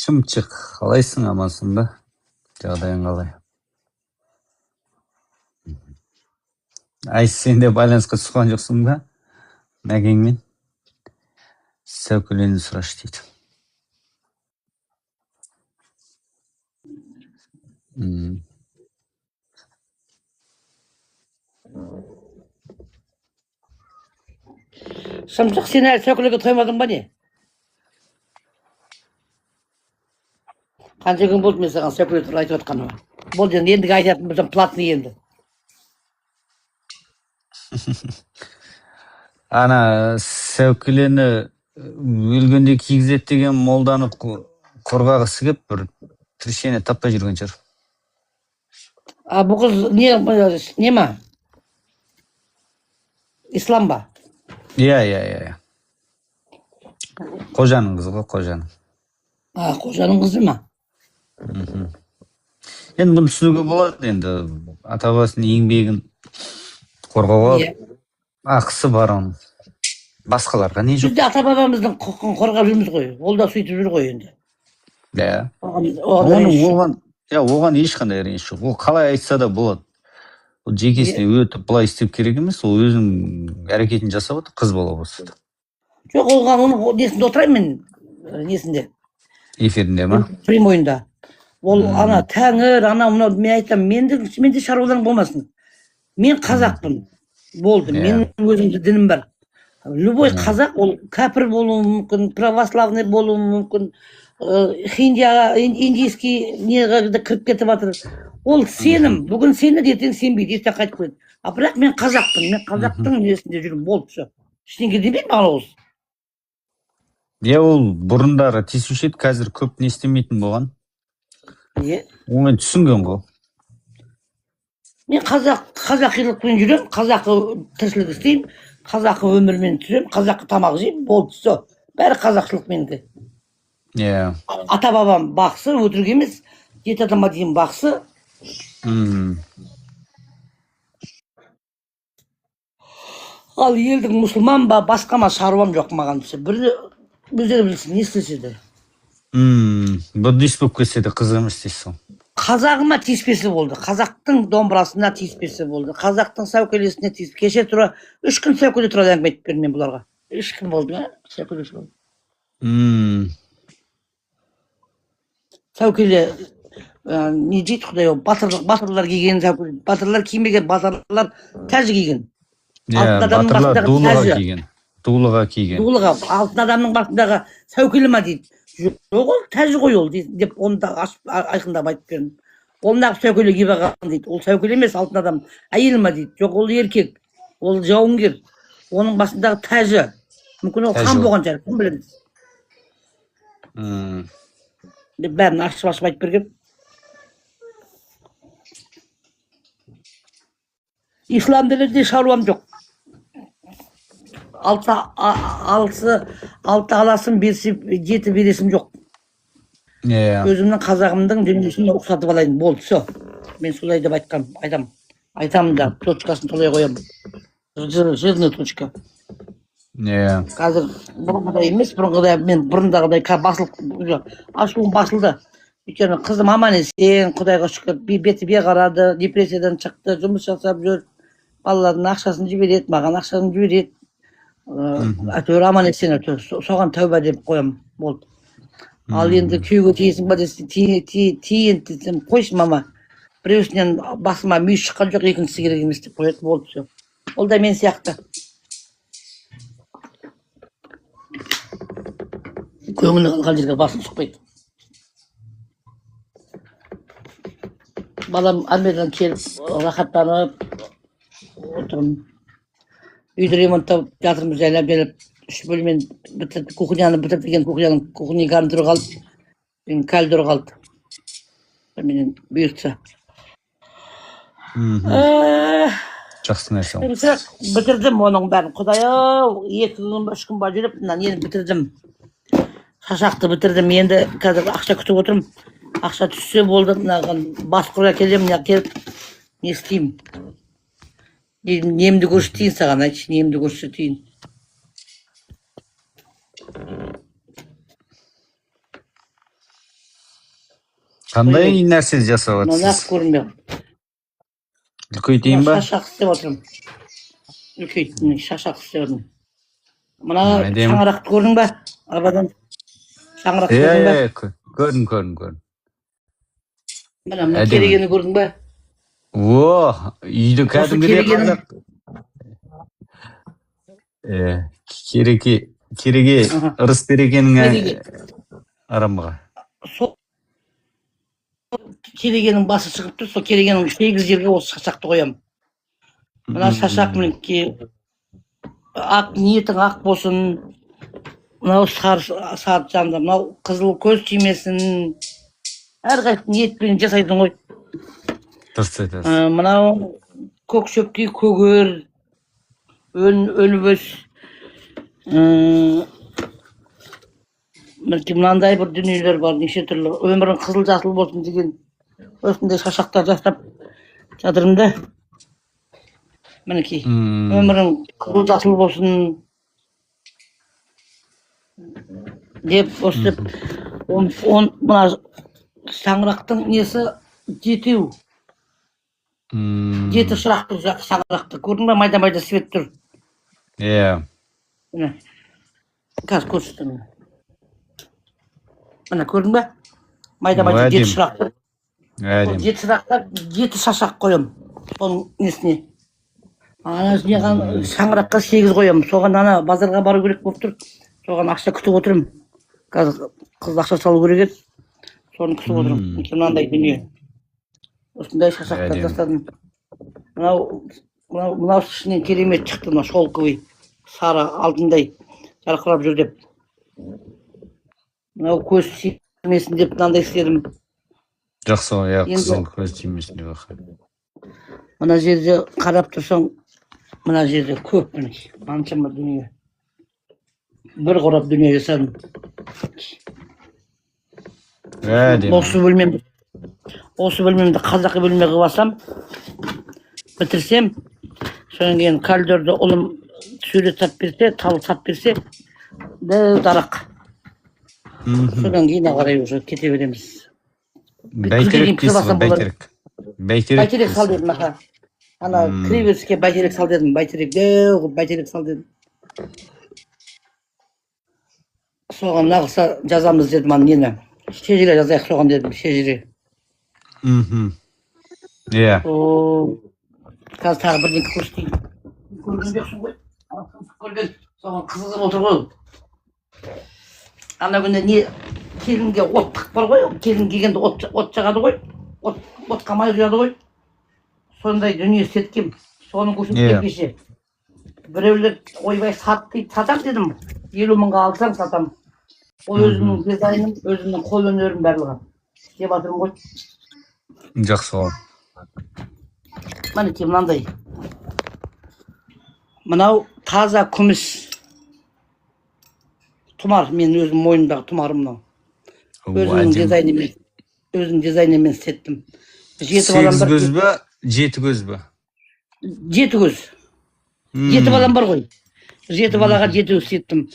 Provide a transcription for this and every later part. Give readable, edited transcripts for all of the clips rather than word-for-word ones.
Шымчық, қалайсың, амансың ба? Жағдайың қалай? Ай, сен де байланысқа түскен жоқсың ба? Мәкеңмен? Сәукелені сұрашы дейді. Шымшық, сен әлі сәукелеге тоймадың ба не? Қанша күн болды мен саған сәукеле туралы айтып жатқаныма? Болды енді, ендігі айтатын болсам платный енді. Ана сәукелені өлгенде кигізеді деген молданы қорғағысы кеп бір тіршені таппай жүрген шығар. А бұл қыз не ма? Ислам ба? Иә. Қожаның қызы ғой, қожаның. Қожаның қызы ма? Енді бұны түсінуге болады, енді ата-бабасының еңбегін қорғауға ақысы бар оның. Басқаларға не жоқ? Біз де ата-бабамыздың құқығын қорғап жүрміз ғой. Ол да сөйтіп жүр ғой енді. Иә. Оған ешқандай реніш жоқ. Ол қалай айтса да болады. Ол жекесіне өтіп былай істеп керек емес. Ол өзінің әрекетін жасап отыр, қыз бала болса. Жоқ, оның несінде отырайын мен, несінде. Эфирінде ма? Прямойында. Ол ана тәңір, ана мынау, мен айтам, менде шаруаларым болмасын. Мен қазақпын. Болды. Менің өзімде дінім бар. Любой қазақ, ол кәпір болуы мүмкін, православный болуы мүмкін, индийский неге кіріп кетіп жатыр. Ол сенім, бүгін сені ертең сенбейді, ертең қайтып келеді. Бірақ мен қазақпын, мен қазақтың несінде жүрмін, болды все. Ештеңе демейді маған ол. Ол бұрындары тиісуші еді, қазір көп не істемейтін болған. Оны түсінген ғой. Мен қазақилықпен жүрем, қазақы тіршілік істеймін, қазақы өмірмен түсем, қазақы тамақ жеймін, болды все. Бәрі қазақшылық менікі. Ата-бабам бақсы, өтірік емес, жеті адамға дейін бақсы. Ал елдің мұсылман ба, басқа ма шаруам жоқ маған десе. Өздері білсін, не істесе де. Буддист болып кетсе де қызық емес дейсің. Қазағыма тиіспесі болды. Қазақтың домбырасына тиіспесі болды. Қазақтың сәукелесіне тиіспесі. Кеше тұра, 3 күн сәукеле туралы әңгіме айтып бердім мен бұларға. 3 күн болды ма? Сәукеле болды. Сәукеле, не дейді құдай, батырлар киген сәукеле. Батырлар кимеген, батырлар тәжі киген. Батырлар дулыға киген. Дулыға, алтын адамның басындағы сәукеле ма дейді. Жоқ, тәжі ғой ол деп, оны да айқындап айтып бердім. Ол нағып сәукеле киіп алған дейді. Ол сәукеле емес, алтын адам әйел ма дейді. Жоқ, ол еркек, ол жауынгер. Оның басындағы тәжі. Мүмкін ол хан болған шығар, кім білеміз. Деп бәрін ашып айтып берген. Ислам дінінде шаруам жоқ. Алты аласын берсе, 7 бересім жоқ. Өзімнің қазағымдың дүниесін ұқсатып алайын, болды, все. Мен солай деп айтамын да, точкасын солай қоям. Жирный точка. Қазір бұрынғыдай емес, мен бұрындағыдай ашуым басылды. Өйткені қызым аман есен, құдайға шүкір, беті бе қарады, депрессиядан шықты, жұмыс жасап жүр, балалардың ақшасын жібереді, маған ақшасын жібереді. Әйтеуір аман есен, соған тәуба деп қоям, болды. Ал енді күйеуге тиесің ба десе, тиен десем, қойшы мама. Біреусінен басыма мүйіз шыққан жоқ, екіншісі керек емес деп қояды, болды все. Ол да мен сияқты. Көңілі қалған жерге басын шықпайды. Балам армиядан келіп, рахаттанып отырмын. Үйді ремонттап жатырмыз, жайлап 3 бөлмен бітірді, кухняны бітірдіген кухня гарнитуры қалды, кальдоры қалды. Менен бұйыртса. Жақсы нәрсе. Бітірдім оның бәрін. Құдай-ау, 2 күн, 3 күн бар жүріп, енді бітірдім. Шашақты бітірдім, енді қазір ақша күтіп отырмын. Ақша түссе болды, бас құра келем, келіп, не істеймін? Немді көрсетейін саған, айтшы, немді көрсетейін. Кандай нәрсе жасап Мына атасыз? көрінбей. Үлкейтейін ба? Шашақ істеп отырмын. Үлкейттім, шашақ істеп отырмын. Мына Әдемі. шаңырақты көрдің ба? Арбадан шаңырақ көрдің ба? Көрдім. Мына Әдемі. керегені көрдің ба? О, үйді кәдімгідей керегені- қазақ. Кереге, ырыс берекенің арамыға. Сол керегенің басы шығып тұр, сол керегенің 8 жерге осы шашақты қоямын. Мына шашақ мінекей ақ ниетің ақ болсын. Мынау сары жанды, мынау қызыл көз тимесін. Әрқайсы ниетпен жасайдың ғой. Дұрыс айтасыз. Мынау көк шөпке көгер, өніп өс. Мынандай бір дүниелер бар, неше түрлі. Өмірің қызыл жасыл болсын деген осындай шашақтар жасап жатырмын да. Мінекей, өмірің қызыл жасыл болсын деп осы мына шаңырақтың несі жетеу. 7 шырақты шаңырақты. Көрдің ба, майда свет тұр. Міне, қазір көрсетемін. Міне, көрдің ба? Майда 7 шырақты. 7 шырақтар, 7 шашақ қоям. Соның несіне. Ана шаңыраққа 8 қоям. Соған ана базарға бару керек болып тұр. Соған ақша күтіп отырмын. Қазір қыз ақша салу керек еді. Соны күтіп отырмын. Мынандай дүние. Осындай шашақтар жасадым. Мынау ішінен керемет шықты, мына шолковый, сары алтындай жарқырап жүр деп. Мынау көз тимесін деп мынандай істедім. Жақсы ғой, қызыл көз тимесін деп. Мына жерде қарап тұрсаң, мына жерде көп мінекей, қаншама дүние. Бір қорап дүние жасадым. Осы бөлмемді қазақи бөлме қылып алсам, бітірсем, содан кейін кальдерді ұлым сурет тап берсе, талы тап берсе, дарақ. Содан кейін қарай уже кете береміз. Бәйтерек дейсіз ба, бәйтерек? Бәйтерек сал дедім, аха. Ана кіреберіске бәйтерек сал дедім, бәйтерек сал дедім. Соған нағылса жазамыз дедім, аны нені. Шежіре жазайық соған дедім, шежіре. Қазір тағы бірден көрсетейін. Көрген жоқсың ғой. Көрген, соған қызығып отыр ғой. Ана күні не, келінге оттық бар ғой, келін келгенде от жағады ғой, отқа май құяды ғой. Сондай дүние істеткем, соны көрсеткен кеше. Біреулер ойбай сат дейді, сатам дедім, 50 мыңға алсам сатам. Ол өзімнің дизайным, өзімнің қол өнерім барлығы. Істеп жатырмын ғой. Жақсы ғой. Мінекей мынандай. Мынау таза күміс. Тұмар, мен өзім мойнымдағы тұмарым мынау. Өзім дизайнымен істеттім. 8 көз бе, 7 көз бе? 7 көз. 7 балам бар ғой. 7 балаға 7 істеттім.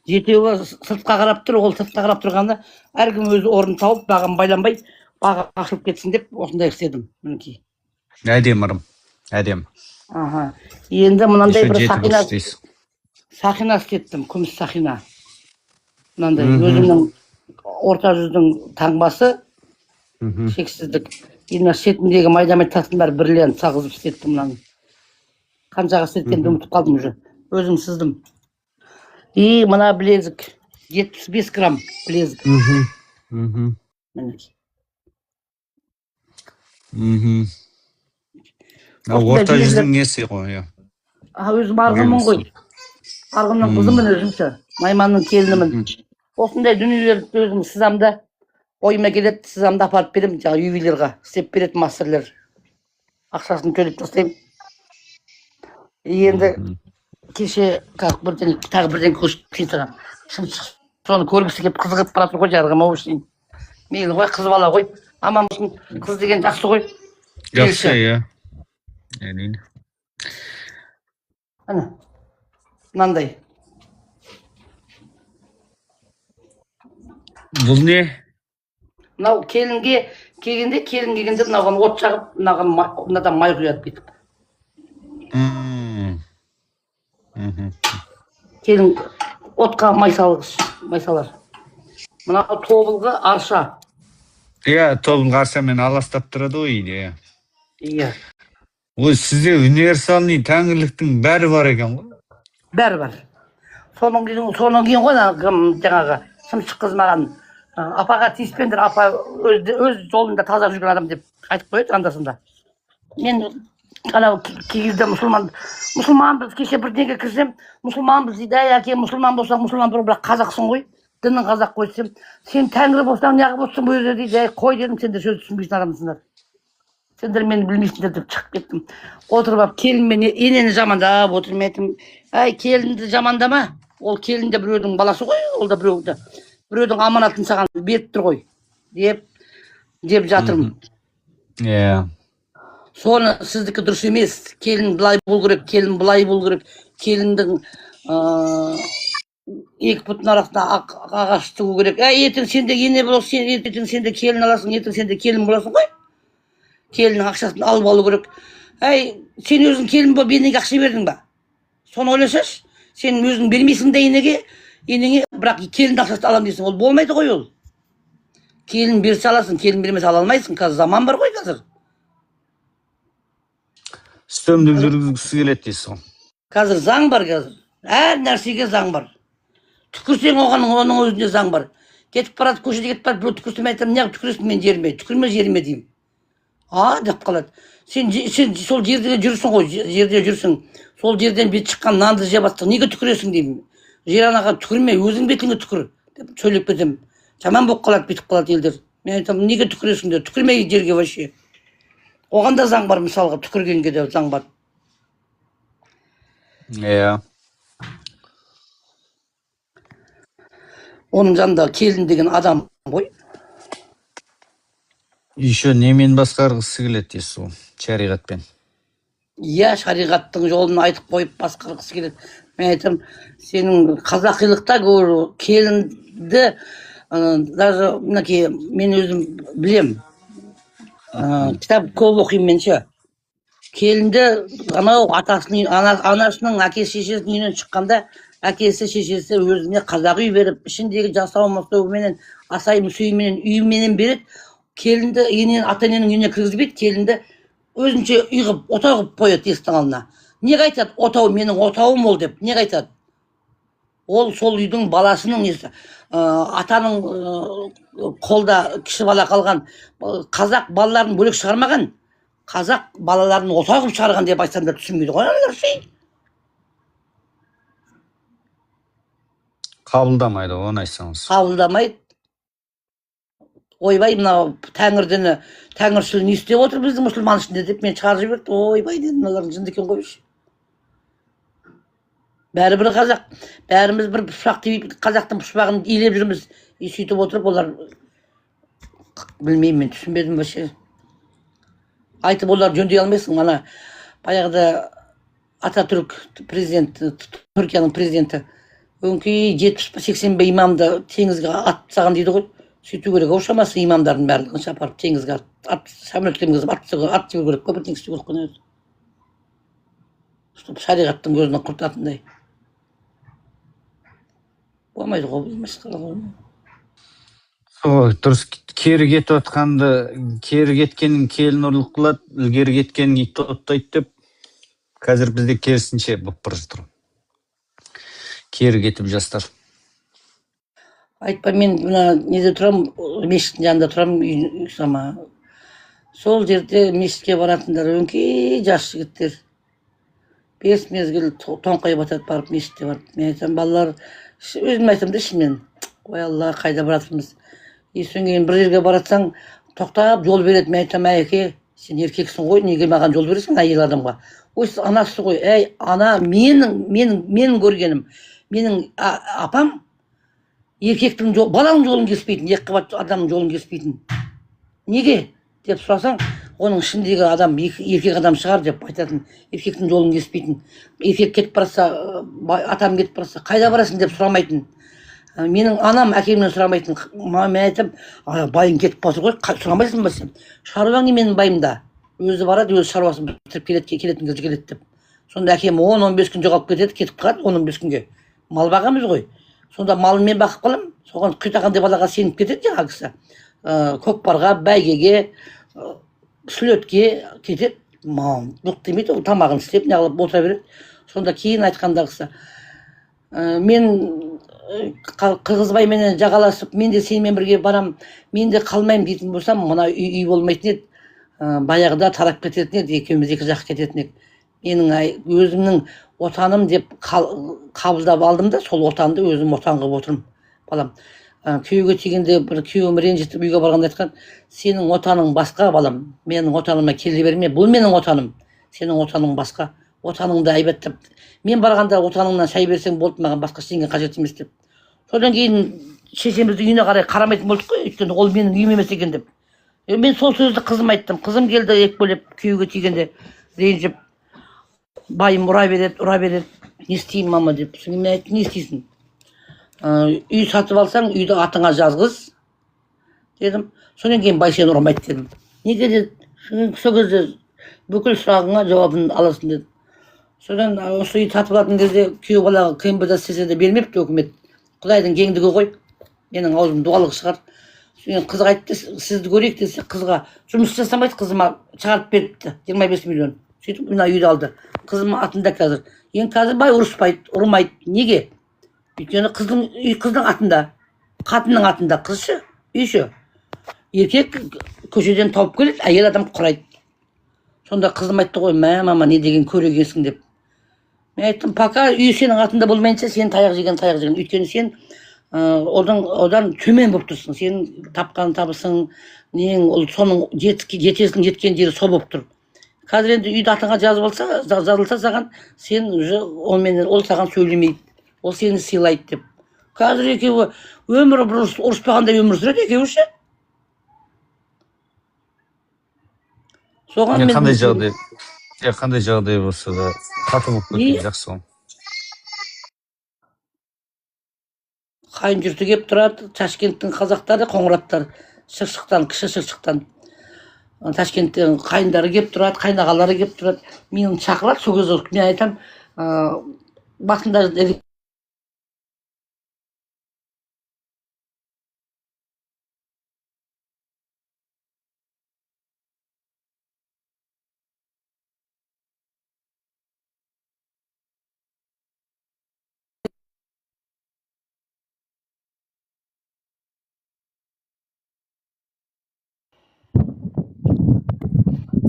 7-еуі сыртқа қарап тұр, ол сыртқа қарап тұрғанда әркім өзі орын тауып, бағам байланбай, баға ашылып кетсін деп осындай істедім. Мінекей. Әдем ырым, әдем. Енді мынандай бір сақина істеттім, күміс сақина. Мынандай өзімнің орта жүздің таңбасы, шексіздік. Енді шетіндегі майдамай тасын бәрі бірлен сағызып істеттім мынаны. Қаншаға істеткенді ұмытып қалдым уже. Өзім сыздым. И мына білезік, 75 грамм білезік. Орта жүздің несі ғой? Өзім арғынмын ғой. Арғынның қызымын өзімші. Найманның келінімін. Осындай дүниелерді өзім сызамда, ойыма келеді, сызамда апарып берем, жаңа ювелирға істеп береді мастерлер. Ақшасын төлеп тастаймын. Енді кеше тағы бірден көрсетейін. Соны көргісі келіп қызығып баратыр ғой жарығыма өшейін. Мейлі ғой, қыз бала ғой. Аман болсын, қыз деген жақсы ғой. Жақсы, иә. Әрине. Ана, мынандай. Бұл не? Мынау келінге келгенде мынаған от жағып мынадан май құяды бүйтіп. Келін отқа май салар. Мына тобылғы арша. Иә, тобылғы аршамен аластап тұрады ғой үйде. Иә. Ой, сізде универсальный тәңірліктің бәрі бар екен ғой? Бәрі бар. Соның кейін ғой жаңағы шымшық қыз маған апаға тиіспеңдер, апа өз жолында таза жүрген адам деп айтып қояды анда-санда. Мен анау кезде мұсылманбыз, кеше бірдеңеге кірсем, мұсылманбыз дейді, әке мұсылман болсаң мұсылман бір, бірақ қазақсың ғой, дінің қазақ қой десем, сен тәңір болсаң неғып отырсың бұл жерде дейді, қой дедім, сендер сөз түсінбейтін адамсыңдар. Сендер мені білмейсіңдер деп шығып кеттім. Отырып алып келінмен енені жамандап отырмын, айтым, әй келінді жамандама, ол келін де біреудің баласы ғой, ол да біреудің аманатын саған беріп тұр ғой деп жатырмын. Иә. Соны сіздікі дұрыс емес, келін былай болу керек, келін былай болу керек, келіндің екі бұтын арасында ағаш тігу керек. Ертең сенде ене боласың, ертең сенде келін аласың, ертең сенде келін боласың ғой. Келіннің ақшасын алып алу керек. Сен өзің келін болып енеге ақша бердің ба? Соны ойласаш, сен өзің бермейсің де енеге, бірақ келіндің ақшасын алам дейсің, ол болмайды ғой ол. Келін берсе аласың, келін бермесе ала алмайсың, қазір заман бар ғой қазір. Үстемдік жүргізгісі келеді дейсіз ғой. Қазір заң бар қазір. Әр нәрсеге заң бар. Түкірсең оның өзінде заң бар. Кетіп барады, көшеде кетіп барады, біреу түкірсем айтамын, неғып түкіресің мен жеріме? Түкірме жеріме деймін. Деп қалады. Сен сол жерде жүрсің ғой, жерде жүрсің. Сол жерден бет шыққан нанды жеп жатсың, неге түкіресің деймін. Жер анаға түкірме, өзің бетіңе түкір деп сөйлеп кетемін. Жаман болып қалады, бүйтіп қалады елдер. Мен айтамын, неге түкіресің деп, түкірмей жерге вообще. Оған да заң бар, мысалға түкіргенге де заң бар. Иә. Оның жанында келін деген адам ғой. Еще немен басқарғысы келеді дейсіз ғой, шариғатпен. Иә, шариғаттың жолын айтып қойып басқарғысы келеді. Мен айтамын, сенің қазақилықта келінді, даже мінекей мен өзім білем. Кітап көп оқимын мен ше. Келінді анау анасының әкесі шешесінің үйінен шыққанда, әкесі шешесі өзіне қазақ үй беріп, ішіндегі жасау-масауменен, асай-мүсейменен, үйменен береді. Келінді ата-ененің үйіне кіргізбейді, келінді өзінше үй қылып, отау қылып қояды есіктің алдына. Неге айтады, отау менің отауым ол деп, неге айтады? Ол сол үйдің баласының несі, атаның қолда кіші бала қалған, қазақ балаларын бөлек шығармаған, қазақ балаларын отау қылып шығарған деп айтсам да түсінбейді ғой аналар ше. Қабылдамайды, оны айтсаңыз. Қабылдамайды. Ойбай, мынау тәңіршіл не істеп отыр біздің мұсылман ішінде деп мен шығарып жіберді. Ойбай дедім, мыналардың жынды екен қойшы. Бәрібір қазақ, бәріміз бір пұшпақты қазақтың пұшпағын илеп жүрміз. Сөйтіп отырып, олар білмеймін, мен түсінбедім вообще. Айтып олар жөндей алмайсың. Ана баяғыда Ататүрік президенті, Түркияның президенті, өңкей 70-80 имамды теңізге атып тастаған дейді ғой. Сөйту керек, шамасы имамдардың барлығын шапарып теңізге самолетке мінгізіп атып жіберу керек, көпіртің істеу керек қой. Шариғаттың көзінен құртатындай. Болмайды ғой, дұрыс, кері кетіп отқанды, кері кеткенін келін ұрлық қылады, ілгері кеткенін ит оттайды деп, қазір бізде керісінше болып бара жатыр. Кері кетіп жастар. Айтпа, мен неде тұрам, мешіттің жанында тұрам, сама. Сол жерде мешітке баратындар, өңкей жас жігіттер. 5 мезгіл тоңқай батады барып, мешітте барып. Мен айтам, балалар, өзім айтам да ішімнен. Ой Алла, қайда баратырмыз. Естен кейін бір жерге баратсаң, тоқтап жол береді. Мен айтам, әйеке, сен еркексің ғой, неге маған жол бересің әйел адамға? Ой, анасы ғой, ана менің көргенім, менің апам еркектің баланың жолын кеспейтін, екіқабат адамның жолын кеспейтін. Неге деп сұрасаң, оның ішіндегі адам еркек адам шығар деп айтатын. Еркектің жолын кеспейтін. Еркек кетіп барса, атам кетіп барса, қайда барасың деп сұрамайтын. Менің анам әкемнен сұрамайтын. Мен айтам, байың кетіп қалса ғой, сұрамайсың ба сен? Шаруаң не менің байымда? Өзі барады, өзі шаруасын бітіріп келетін кезде келеді деп. Сонда әкем 10-15 күн жоғалып кетеді, кетіп қалады 10-15 күнге. Мал бағамыз ғой. Сонда малын мен бақып қалам. Соған құйтағандай балаға сеніп кетеді жаңа кісі. Көкпарға, бәйгеге, сүлетке кетеді. Жоқ демейді, тамағын істеп, неғылып отыра береді. Сонда кейін айтқандағысы, мен Қырғызбайменен жағаласып, мен де сенімен бірге барам, мен де қалмаймын дейтін болсам, мына үй болмайтын еді. Баяғыда тарап кететін еді, екеуміз екі жақ кететін еді. Менің өзімнің отаным деп қабылдап алдым да, сол отанды өзім отан қылып отырмын, балам. Күйеуге тигенде бір күйеуім ренжітіп үйге барғанда айтқан, сенің отаның басқа, балам, менің отаныма келе берме, бұл менің отаным, сенің отаның басқа, отаныңды айбаттап, мен барғанда отаныңнан шай берсең болды, маған басқа ештеңе қажет емес деп. Содан кейін шешеміздің үйіне қарай қарамайтын болдық қой, өйткені ол менің үйім емес екен деп. Мен сол сөзді қызым айттым. Қызым келді екпелеп күйеуге тигенде ренжіп, байым ұра береді, не істеймін мама деп. Мен айттым, не істейсің? Үй сатып алсаң, үйді атыңа жазғыз дедім. Содан кейін бай сені ұрмайды дедім. Неге деді? Сол кезде бүкіл сұрағыңа жауабын аласың деді. Содан осы үй сатып алатын кезде күйеу балаға КМБ-да істесе де бермепті өкімет. Құдайдың кеңдігі ғой. Менің аузым дуалығы шығар. Қызға айтты, сізді көрейік десе, қызға жұмыс жасамайды, қызыма шығарып беріпті 25 миллион. Сөйтіп мына үйді алды. Қызым атында қазір. Ең қазір бай ұрыспайды, ұрмайды. Неге? Өйткені қыздың атында, қатынның атында, қызшы, үйші. Еркек көшеден тауып келеді, әйел адам құрайды. Сонда қызым айтты ғой, мама не деген көрегенсің деп. Мен айттым, пока үй сенің атында болмайынша, сен таяқ жеген. Өйткені сен одан төмен болып тұрсың. Сен тапқан табысың, соның жеткен жері сол болып тұр. Қазір енді үйді атыңа жазылса саған, сен ол саған сөйлемейді. Ол сені сыйлайды деп. Қазір екеуі өмірі ұрыспағандай өмір сүреді екеуі ше. Соған мен қандай жағдай болса да тату болып кеткен жақсы ғой. Қайын жұрты келіп тұрады, Ташкенттің қазақтары, қоңыраттар, Шыршықтан, кіші Шыршықтан. Ташкенттен қайындары келіп тұрады, қайнағалары келіп тұрады. Мені шақырады, сол кезде мен айтам, басында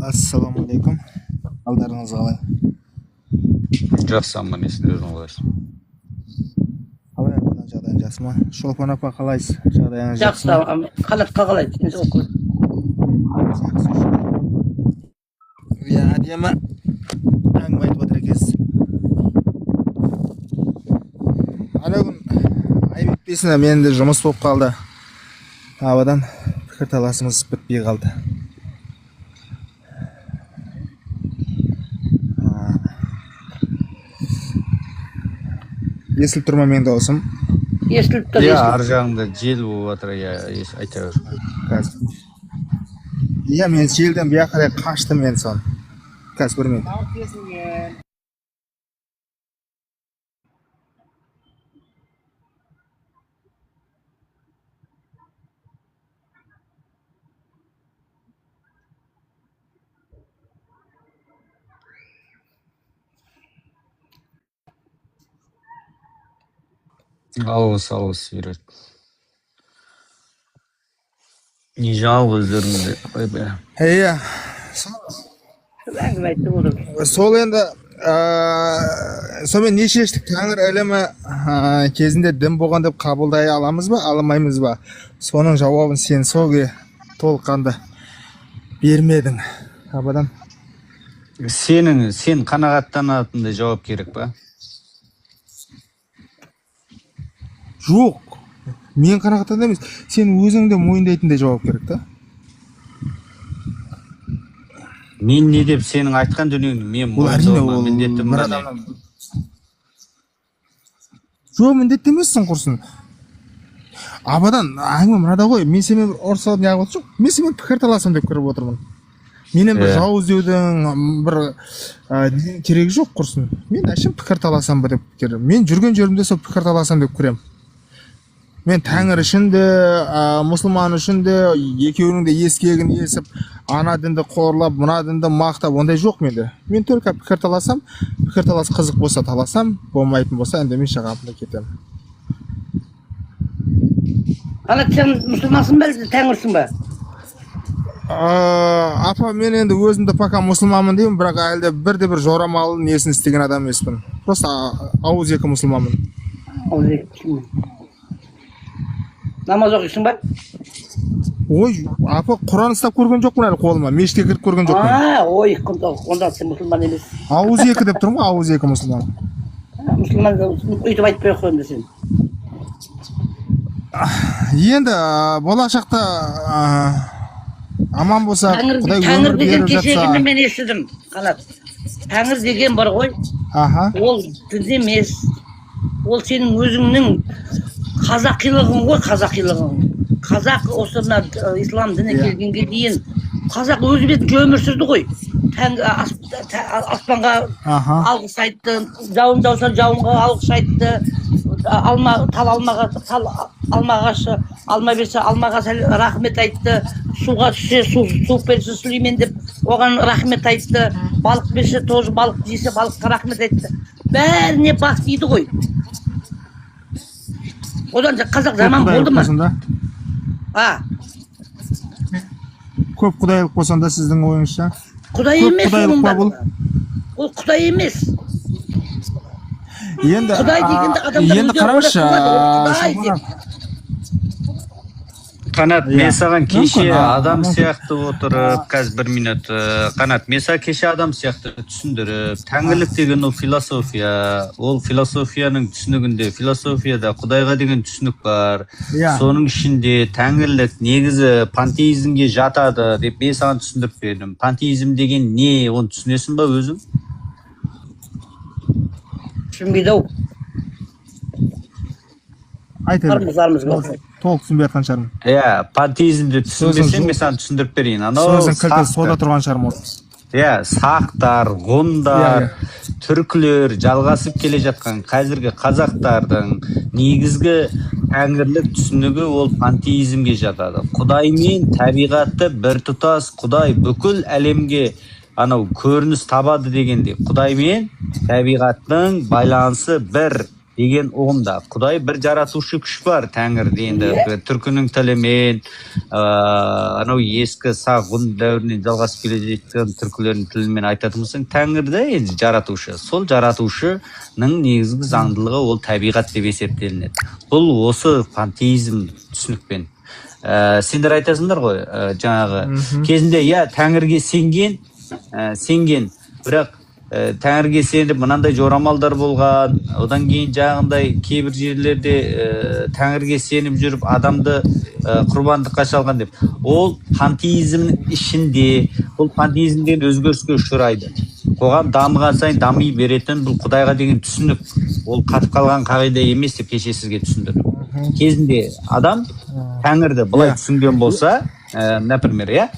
Ассаламалейкум. Алдарыңыз қалай? Жақсы, аман есен, өзің қалайсың? Қалай ападан жағдайың жақсы ма? Шолпан апа қалайсыз? Жағдайыңыз жақсы ма? жақсы, қалатқа қалайды. Әдемі әңгіме айтып отыр екенсіз. Ана күн ай бітпесіне менде жұмыс болып қалды. Абадан пікірталасымыз бітпей қалды. Естіліп тұр ма менің дауысым? Естіліп тұр. Ар жағында жел болып жатыр, айта бер. Мен желден бияқарай қаштым мен сон. Қазір көрмейді. Алғыс береді. Не жалғыз өздеріңде. Иә. Әңгіме айтып отыр. Сол енді сонымен не шештік? Тәңір ілімі кезінде дін болған деп қабылдай аламыз ба, аламаймыз ба? Соның жауабын сен сол толыққанды бермедің. Абадан. Сен қанағаттанатындай жауап керек па? Жоқ. Мен қанағаттанды емес. Сен өзіңді мойындайтындай жауап керек та. Мен не деп сенің айтқан дүниеңді мен мойындауыма міндеттімін ба? Жоқ, міндетті емессің құрсын. абадан әңгіме мынада ғой, мен сенімен бір ұрысады неғып отыр жоқ, мен сенімен пікір таласам деп кіріп отырмын. Менен бір жау іздеудің бір керегі жоқ құрсын. Мен әшім пікір таласам ба деп кірем. Мен жүрген жерімде сол пікір таласам деп кірем. Мен Тәңір үшін де, мұсылман үшін де, екеуінің де ескегін есіп, ана дінді қорлап, мына дінді мақтап, ондай жоқ менде. Мен только пікір таласам, пікір талас қызық болса таласам, болмайтын болса, енді мен шығамын кетемін. Қанат, сен мұсылмансың ба, әлде Тәңірсің ба? Апа, мен енді өзімді пока мұсылманмын деймін, бірақ әлде бірде-бір жорамал несін істеген адам емеспін. Просто ауыз екі мұсылманмын. Ауыз екі. Намаз оқисың ба? Ой, апа, Құран ұстап көрген жоқпын әлі қолыма, мешітке кіріп көрген жоқпын. Ой, онда сен мұсылман емес. Ауыз екі деп тұрмын ғой, ауыз екі мұсылман. Мұсылман өйтіп айтпай ақ қойыңды сен. Енді болашақта аман болса, Құдай өмір беріп жатса. Кешегіні мен естідім, Қанат. Тәңір деген бар ғой. Ол дін емес. Ол сенің өзіңнің қазақилығың ғой, қазақилығың. Қазақ осы мына ислам діні келгенге дейін қазақ өзі бетінше өмір сүрді ғой. Аспанға алғыс айтты, жауын жауса жауынға алғыс айтты, алма ағашы алма берсе алмаға рахмет айтты, суға түссе су берсе Сүлеймен деп оған рахмет айтты, балық берсе тоже балық жесе балыққа рахмет айтты. Бәріне бақ дейді ғой. Одан қазақ заман болды ма? Көп құдайлық болсанда сіздің ойыңызша? Құдай емес ол. Ол Құдай емес. Құдай дегенде адамдар қарашы. Қанат, мен саған кеше адам сияқты отырып, қазір 1 минут. Қанат, мен саған кеше адам сияқты түсіндіріп, тәңірлік деген ол философия. Ол философияның түсінігінде, философияда Құдайға деген түсінік бар. Соның ішінде тәңірлік негізі пантеизмге жатады деп мен саған түсіндіріп бердім. Пантеизм деген не? Оны түсінесің ба өзің? Түсінбейді-ау. Айтайын. Толық түсінбей жатқан шығармын. Пантеизмді түсінбесем, мен саған түсіндіріп берейін. Сөзің кілті сода тұрған шығармын. Сақтар, ғұндар, түркілер жалғасып келе жатқан қазіргі қазақтардың негізгі тәңірлік түсінігі ол пантеизмге жатады. Құдай мен табиғатты бір тұтас, Құдай бүкіл әлемге анау көрініс табады дегенде, Құдай мен табиғаттың байланысы бір деген ұғымда. Құдай бір жаратушы күш бар, Тәңір енді түркінің тілімен, анау ескі ғұн дәуірінен жалғасып келе жатқан түркілердің тілімен айтатын болсаң, Тәңірді енді жаратушы. Сол жаратушының негізгі заңдылығы ол табиғат деп есептелінеді. Бұл осы пантеизм түсінікпен. Сендер айтасыңдар ғой, жаңағы кезінде Тәңірге сенген, бірақ Тәңірге сеніп мынандай жорамалдар болған, одан кейін жағындай кейбір жерлерде Тәңірге сеніп жүріп адамды құрбандыққа шалған деп. Ол пантеизмнің ішінде, ол пантеизмден өзгеріске ұшырайды. Қоғам дамыған сайын дами беретін бұл Құдайға деген түсінік. Ол қатып қалған қағида емес деп кеше сізге түсіндірдім. Кезінде адам Тәңірді былай түсінген болса, например,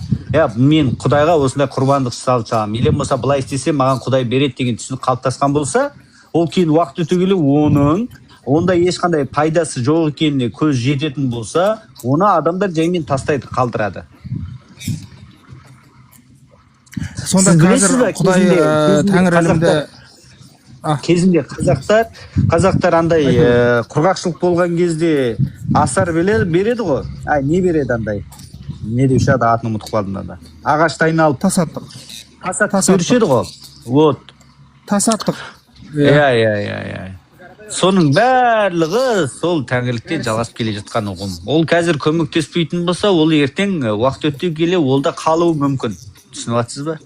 мен Құдайға осындай құрбандық салып саламын, или болса былай істесем маған Құдай береді деген түсінік қалыптасқан болса, ол кейін уақыт өте келе оның онда ешқандай пайдасы жоқ екеніне көз жететін болса, оны адамдар жаймен тастайды, қалдырады. Сонда қазір Құдай Тәңір әлемде кезінде қазақтар андай құрғақшылық болған кезде асар береді ғой. Не береді андай? Не деуші ады, атын ұмытып қалдым да. Ағашты айналып тасаттық берушеді ғой. Вот. Тасаттық. Соның барлығы сол тәңірліктен жалғасып келе жатқан ұғым. Ол қазір көмектеспейтін болса, ол ертең уақыт өте келе ол да қалуы мүмкін. Түсініп жатсыз ба?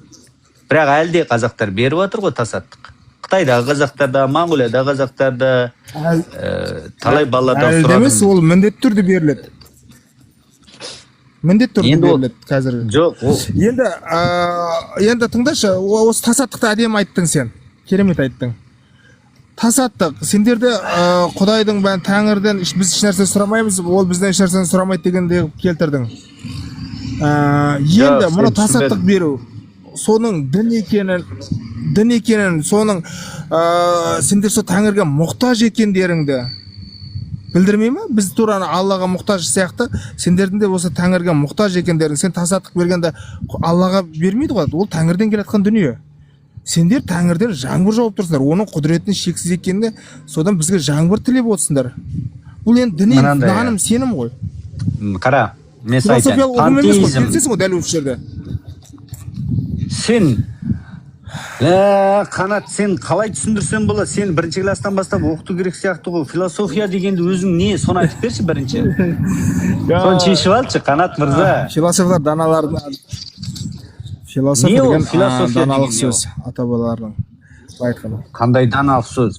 Бірақ әлде қазақтар беріп жатыр ғой тасаттық. Қытайдағы қазақтарда, Моңғолиядағы қазақтарда талай балалардан сұрадым. Емес, ол міндетті түрде беріледі. Міндетті түрде беріледі қазір. Жоқ, ол. Енді тыңдашы, осы тасаттықты әдемі айттың сен. Керемет айттың. тасаттық. Сендерде Құдайдың бәрін Тәңірден біз еш нәрсе сұрамаймыз, ол бізден еш нәрсені сұрамайды дегенде келтірдің. Енді мұны тасаттық беру, соның дін екенін, соның сендер со Тәңірге мұқтаж екендеріңді білдірмей ме? Біз тураны Аллаға мұқтаж сияқты, сендердің де осы Тәңірге мұқтаж екендерің, сен тасаттық бергенде Аллаға бермейді ғой, ол Тәңірден келатқан дүние. Сендер Тәңірден жаңбыр жауып тұрсыңдар, оның құдіретінің шексіз екеніне, содан бізге жаңбыр тілеп отырсыңдар. Бұл енді діни наным, сенім ғой. Қара, мен айтайын, пантеизм. Дәл осы жерде. Сен Қанат, сен қалай түсіндірсең болады? Сен бірінші класстан бастап оқыту керек сияқты ғой. Философия дегенді өзің не? Соны айтып берші бірінші. Соны шешіп алшы, Қанат мырза. Философлар даналардың философия деген даналық сөз, ата-бабалардың айтқаны. Қандай даналық сөз?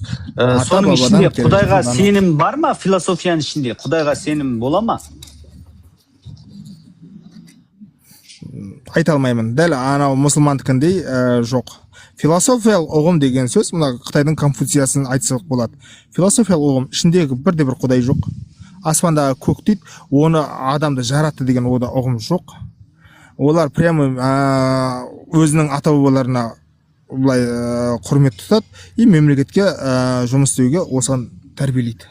Соның ішінде Құдайға сенім бар ма? Философияның ішінде Құдайға сенім бола ма? Айта алмаймын. Дәл анау мұсылмандікіндей жоқ. Философиялық ұғым деген сөз, мына Қытайдың Конфуциясын айтсақ болады. Философиялық ұғым ішіндегі бірде-бір Құдай жоқ. Аспандағы көк дейді, оны адамды жаратты деген ода ұғым жоқ. Олар прямо өзінің ата-бабаларына былай құрмет тұтады и мемлекетке жұмыс істеуге осыған тәрбиелейді.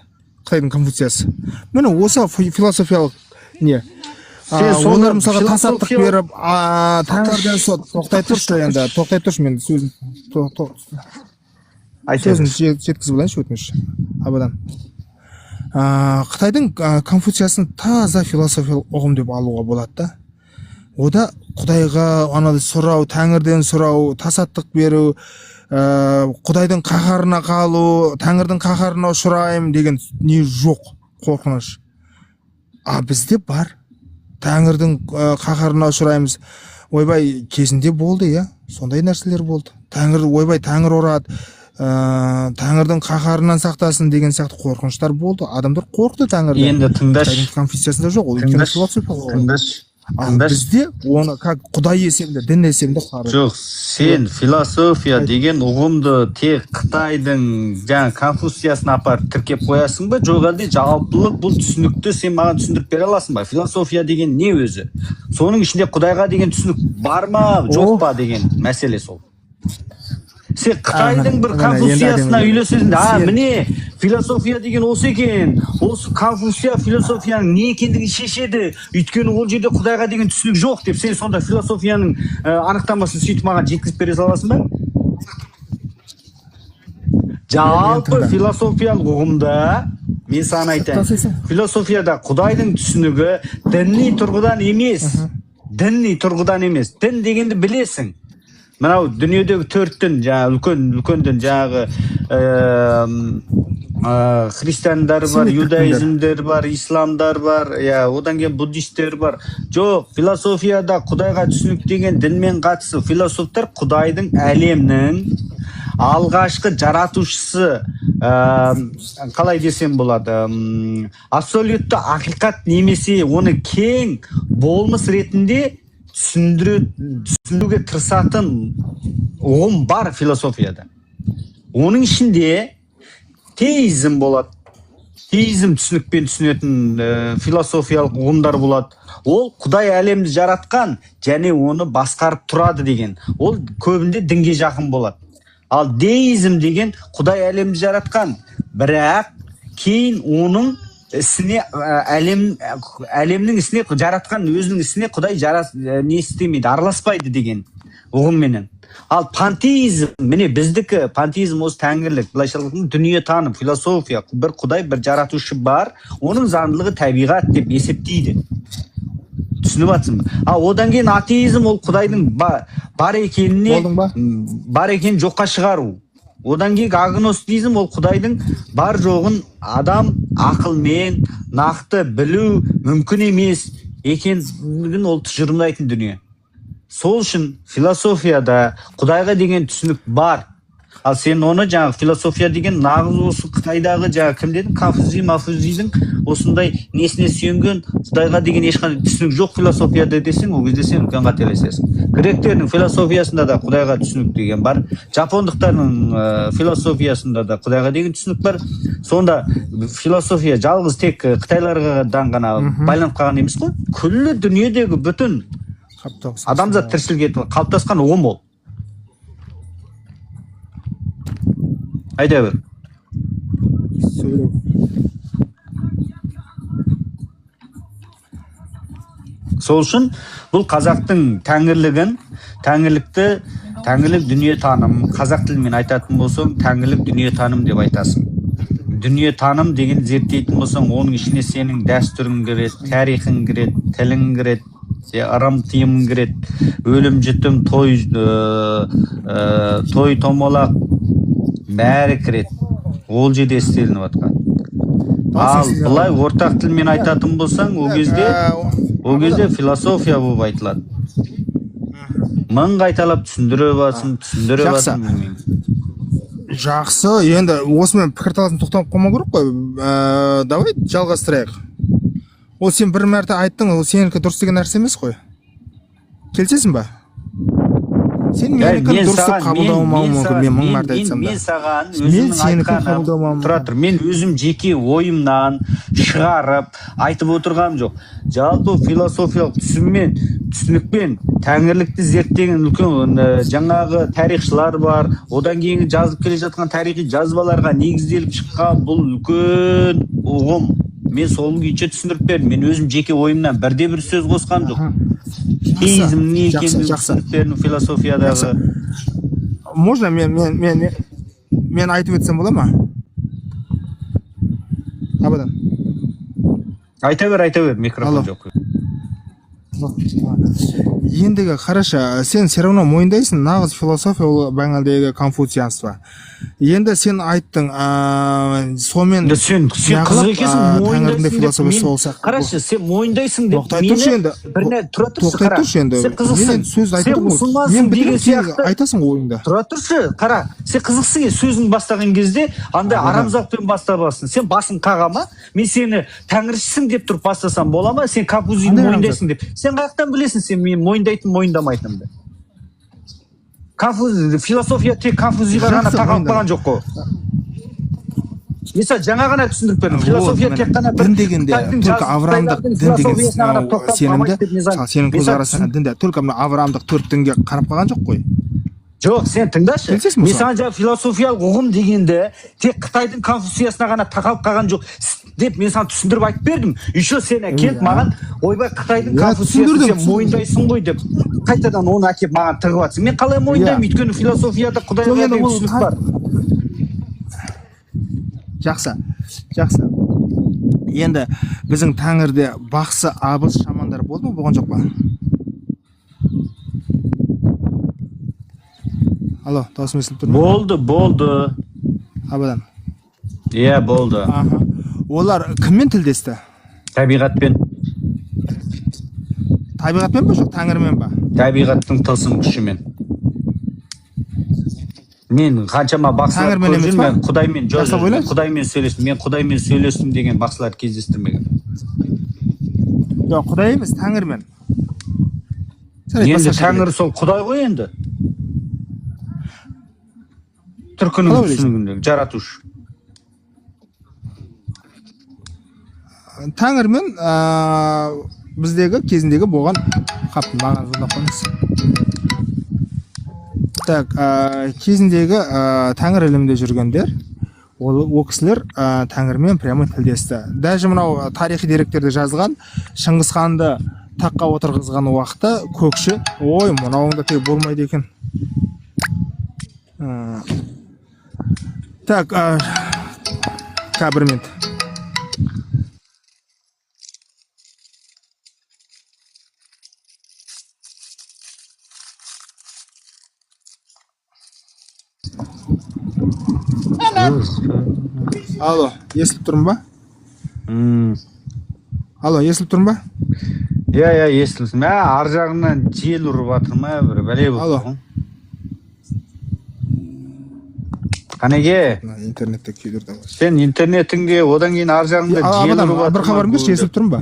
Қытайдың Конфуциясы. Міне осы философиялық не? Олар мысалға тасаттық беріп, Тәңірден тоқтай тұршы енді, тоқтай тұршы, мен сөзін жеткізіп алайыншы өтініш абадан. Қытайдың Конфуциясын таза философиялық ұғым деп алуға болады да. Ода Құдайға анады сұрау, Тәңірден сұрау, тасаттық беру, Құдайдың қаһарына қалу, Тәңірдің қаһарына ұшыраймын деген не жоқ, қорқыныш. Бізде бар. Тәңірдің қаһарына ұшыраймыз. Ойбай кезінде болды, иә. Сондай нәрселер болды. Ойбай Тәңір ұрады, Тәңірдің қаһарынан сақтасын деген сияқты қорқыныштар болды. Адамдар қорқты Тәңірден. Енді тыңдаш. Конфессиясында жоқ, ол өйткені философиялық. Тыңдаш. Бізде оны как Құдай есімді, дін есімді қарайды. Жоқ, сен философия деген ұғымды тек Қытайдың жаңа Конфуциясына апарып тіркеп қоясың ба? Жоқ әлде жалпылық бұл түсінікті сен маған түсіндіріп бере аласың ба? Философия деген не өзі? Соның ішінде Құдайға деген түсінік бар ма, жоқ па деген мәселе сол. Сен Қытайдың бір Конфуциясына үйлесесің, міне философия деген осы екен. Осы Конфуция философияның не екендігін шешеді. Өйткені ол жерде Құдайға деген түсінік жоқ деп, сен сонда философияның анықтамасын сөйтіп маған жеткізіп бере аласың ба? Жалпы философиялық ұғымда мен саған айтайын. Философияда Құдайдың түсінігі діни тұрғыдан емес. Дін дегенді білесің. Мынау дүниедегі 4 дін, үлкен дін, христиандар бар, юдаизмдер бар, исламдар бар, одан кейін буддисттер бар. Жоқ, философияда Құдайға түсінік деген дінмен қатысы. Философтар Құдайдың әлемнің алғашқы жаратушысы, қалай десем болады, абсолютті ақиқат немесе оны кең болмыс ретінде түсіндіруге тырысатын ұғым бар философияда. Оның ішінде теизм болады. Теизм түсінікпен түсінетін философиялық ұғымдар болады. Ол Құдай әлемді жаратқан және оны басқарып тұрады деген. Ол көбінде дінге жақын болады. Ал деизм деген Құдай әлемді жаратқан, бірақ кейін оның ісіне әлемнің ісіне жаратқан өзінің ісіне Құдай не істемейді, араласпайды деген ұғымменен. Ал пантеизм, міне біздікі пантеизм осы тәңірлік, былайша айтқанда дүниетаным, философия, бір Құдай, бір жаратушы бар, оның заңдылығы табиғат деп есептейді. Түсініп жатсың ба? Одан кейін атеизм, ол Құдайдың бар екенін жоққа шығару. Одан кейін агностизм, ол Құдайдың бар жоғын адам ақылмен нақты білу мүмкін емес екендігін ол тұжырымдайтын дүние. Сол үшін философияда Құдайға деген түсінік бар. Ал сен оны жаңағы философия деген нағыз осы Қытайдағы жаңағы кім дедің, Конфуций, Мафузийдің осындай несіне сүйенген Құдайға деген ешқандай түсінік жоқ философияда десең, ол кезде сен үлкен қателесесің. Гректердің философиясында да Құдайға түсінік деген бар, жапондықтардың философиясында да Құдайға деген түсінік бар. Сонда философия жалғыз тек Қытайлардан ғана байланып қалған емес қой. Күллі дүниедегі бүтін адамзат тіршілік етіп қалыптасқан ұғым ол. Айта бер. Сол үшін бұл қазақтың тәңірлік дүние таным, қазақ тілімен айтатын болсаң, тәңірлік дүние таным деп айтасың. Дүние таным деген зерттейтін болсаң, оның ішіне сенің дәстүрің кіреді, тарихың кіреді, тілің кіреді, арам тыйым кіреді, өлім жітім, той томалақ бәрі кіреді. Ол жерде істелініп жатқан. Ал былай ортақ тілмен айтатын болсаң, ол кезде философия болып айтылады. Мың қайталап түсіндіре басын. Жақсы, енді осымен пікірталасын тоқтап қалмау керек қой. Давай жалғастырайық. Ол сен бір мәрте айттың, ол сенікі дұрыс деген нәрсе емес қой. Келісесің ба? Сен менікі дұрыстап қабылдауым мүмкін, мен мың мәрте айтсам да. Мен саған өзімнің айтқаным, тұра тұр, мен өзім жеке ойымнан шығарып айтып отырғаным жоқ. Жалпы философиялық түсінікпен тәңірлікті зерттеген үлкен жаңағы тарихшылар бар, одан кейін жазылып келе жатқан тарихи жазбаларға негізделіп шыққан бұл үлкен ұғым. Мен сол күйінше түсіндіріп бердім. Мен өзім жеке ойымнан бірде-бір сөз қосқан жоқ. Теизм не екенін түсіндіріп бердім философиядағы. Можно мен айтып өтсем бола ма? Абадан. Айта бер, микрофон жоқ. Ендігі қараша, сен все равно мойындайсың, нағыз философия ол Бангладегі конфуцианство. Енді сен айттың, сонымен сен қызық екенсің, мойындайсың деп. Қарашы, сен мойындайсың деп мені тоқтай тұршы енді. Мен сөз айтып отырмын. Мен бітіріп айтасың ойыңда. Тұра тұршы, қара, сен қызықсың, сөзін бастаған кезде андай арамзақпен бастабасың. Сен басын қағама, мен сені тәңіршісің деп тұрып бастасам бола ма? Сен Конфуцийді мойындайсың деп. Сен қаяқтан білесің сен мен мойындайтын мойындамайтынымды? Философия тек Конфуцийға ғана тағалып қалған жоқ қой. Mesela жаңа ғана түсіндіріп бердім. Философия тек қана дін дегенде, только авраамдық дін деген сенімді, сенің көзқарасыңа дінде, только авраамдық 4 дінге қарап қалған жоқ қой. Жоқ, сен тыңдашы. Мен саған жаңа философиялық ұғым дегенде тек Қытайдың Конфуциясына ғана тақалып қалған жоқ деп мен саған түсіндіріп айтып бердім. Еще сен әкеліп маған ойбай Қытайдың Конфуциясын сен мойындайсың ғой деп қайтадан оны әкеліп маған тығып жатсың. Мен қалай мойындаймын? Өйткені философияда Құдайға деген түсінік бар. Жақсы. Енді біздің тәңірде бақсы, абыз, шамандар болды ма, болған жоқ па? Алло, дауысым естіліп тұр ма? Болды. Абадан. Иә, болды. Олар кіммен тілдесті? Табиғатпен. Табиғатпен ба, жоқ тәңірмен ба? Табиғаттың тылсым күшімен. Мен қаншама бақсылар көрдім, мен Құдаймен сөйлестім деген бақсылар кездестірмеген. Жоқ, Құдай емес, тәңірмен. Енді тәңір сол Құдай ғой енді. Түркінің түсінігіндегі жаратушы. Тәңірмен біздегі кезіндегі болған маған жолдап қойыңыз. Так, кезіндегі тәңір ілімінде жүргендер, ол кісілер тәңірмен прямо тілдесті. Даже мынау тарихи деректерде жазылған, Шыңғыс ханды таққа отырғызған уақытта көкші, ой, мынауыңда тек болмайды екен. Так, бір минут. Алло, естіліп тұрмын ба? Алло, естіліп тұрмын ба? Иә, естіліп тұрмын. Ар жағынан жел ұрып жатыр ма, бір бәле болып. Канеге, интернетте күйдірді. сен интернетіңде одан кейін ар жағында жел ұрып бір хабарым берші, естіліп тұрмын ба?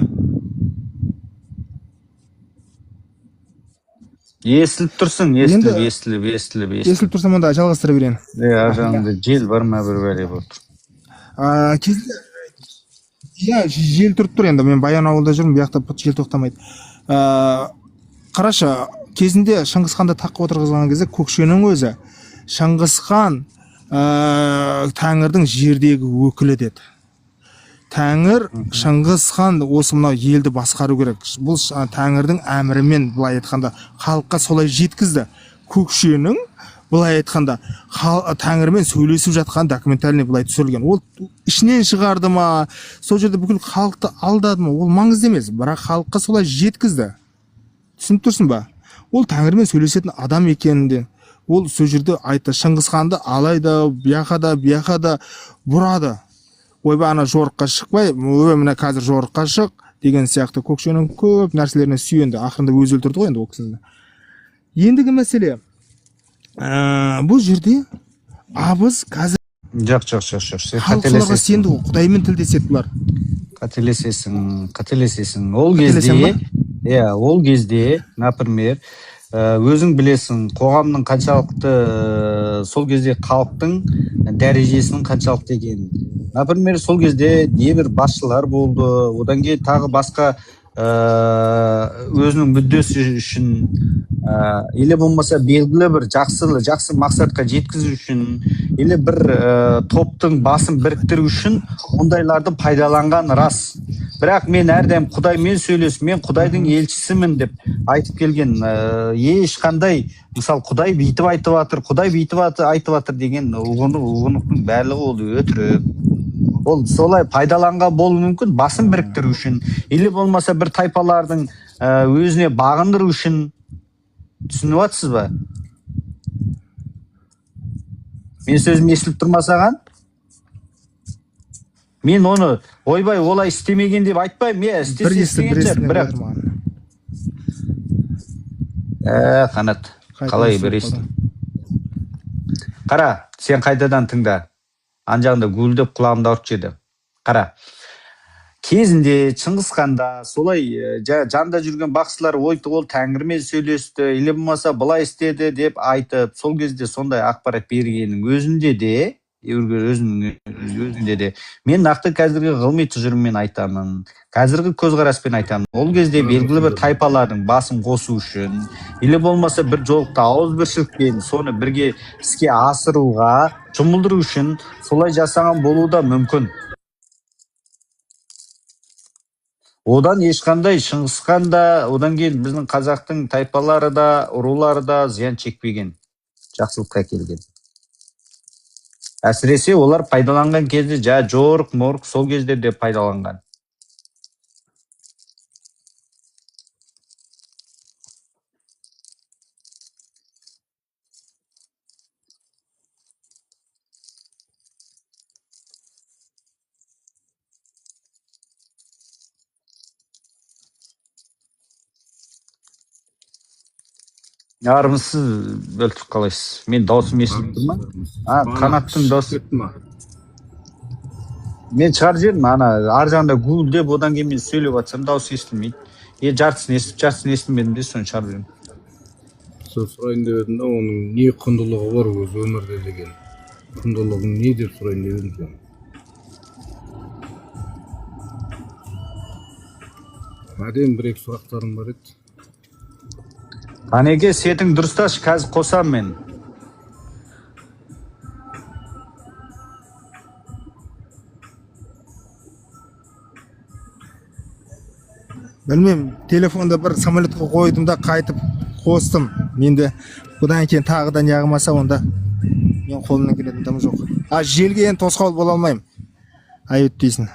Естіліп тұрсың, естіліп. Естіліп тұрсам онда жалғастыра берейін. Ар жағында жел бар ма бір бәле болып тұр. Кезінде жел тұрып тұр енді, мен Баян ауылда жүрмін, бұяқта жел тоқтамайды. Қарашы, кезінде Шыңғысханды таққа отырғызған кезде Көкшенің өзі Шыңғысхан Тәңірдің жердегі өкілі деді. Тәңір Шыңғысхан осы мынау елді басқару керек. Бұл Тәңірдің әмірімен, былай айтқанда, халыққа солай жеткізді. Көкшенің былай айтқанда Тәңірмен сөйлесіп жатқан документальный былай түсірілген. Ол ішінен шығарды ма, сол жерде бүкіл халықты алдады ма, ол маңызды емес, бірақ халыққа солай жеткізді. Түсініп тұрсың ба? Ол Тәңірмен сөйлесетін адам екенінде, ол сол жерде айтты, Шыңғысханды алайда, бияқа да бұрады. Ойбай, ана жорыққа шықпай, мына қазір жорыққа шық деген сияқты Көкшенің көп нәрселеріне сүйенді. Ақырында өзі өлтірді ғой енді ол кісіні. Ендігі мәселе, бұл жерде абыз қазір Жоқ. халық соларға сенді ғой, Құдаймен тілдеседі бұлар. Қателесесің. Ол кезде, например, өзің білесің, қоғамның қаншалықты, сол кезде халықтың дәрежесінің қаншалықты екенін. Например, сол кезде небір басшылар болды, одан кейін тағы басқа өзінің мүддесі үшін, или болмаса белгілі бір жақсы мақсатқа жеткізу үшін, или бір топтың басын біріктіру үшін ондайларды пайдаланған рас. Бірақ мен әрдайым Құдаймен сөйлесіп, мен Құдайдың елшісімін деп айтып келген. Ешқандай, мысалы, Құдай бүйтіп айтып жатыр деген ұғынықтың барлығы ол өтірік. Ол солай пайдаланған болуы мүмкін, басын біріктіру үшін, или болмаса бір тайпалардың өзіне бағындыру үшін. Түсініп жатсыз ба? Мен сөзім естіліп тұрмасаған? Мен оны ойбай олай істемеген деп айтпаймын, мен істеген бірақ Қанат, қалай бір естің? Қара, сен қайтадан тыңда. Ан жағында гүлдеп құлағымда ұрып жеді. Қара, кезінде Шыңғысханда солай жанда жүрген бақсылар ойты ол Тәңірмен сөйлесті, или болмаса былай істеді деп айтып, сол кезде сондай ақпарат бергеннің өзінде де, мен нақты қазіргі ғылыми тұжырыммен айтамын, қазіргі көзқараспен айтамын. Ол кезде белгілі бір тайпалардың басын қосу үшін, или болмаса бір жолықта ауызбіршілікпен соны бірге іске асыруға жұмылдыру үшін солай жасаған болуы да мүмкін. Одан ешқандай Шыңғысхан да, одан кейін біздің қазақтың тайпалары да, рулары да зиян чекпеген, жақсылыққа келген. Әсіресе олар пайдаланған кезде жорық, сол кездерде пайдаланған. Армысыз өлтіп қалайсыз? Мен даусым естіліп тұр ма? Қанаттың даусы. Мен шығар жерім, ар жағында гүлдеп, одан кейін мен сөйлеп жатсам даусы естілмейді. Жартысын естіп, жартысын естімедім де соны шығарып жүрмін. Сол сұрайын деп едім да, оның не құндылығы бар өзі өмірде деген. Құндылығың не деп сұрайын деп едім. Әдем бір-екі сұрақтарым бар еді. Қанеге, сетің дұрысташ, қазір қосам мен. Білмеймін, телефонда бір самолетқа қойдым да қайтып қостым. Менде бұдан кейін тағы да неғымаса, онда мен қолымнан келетін дым жоқ. Желге енді тосқауыл бола алмаймын. Айып дейсің.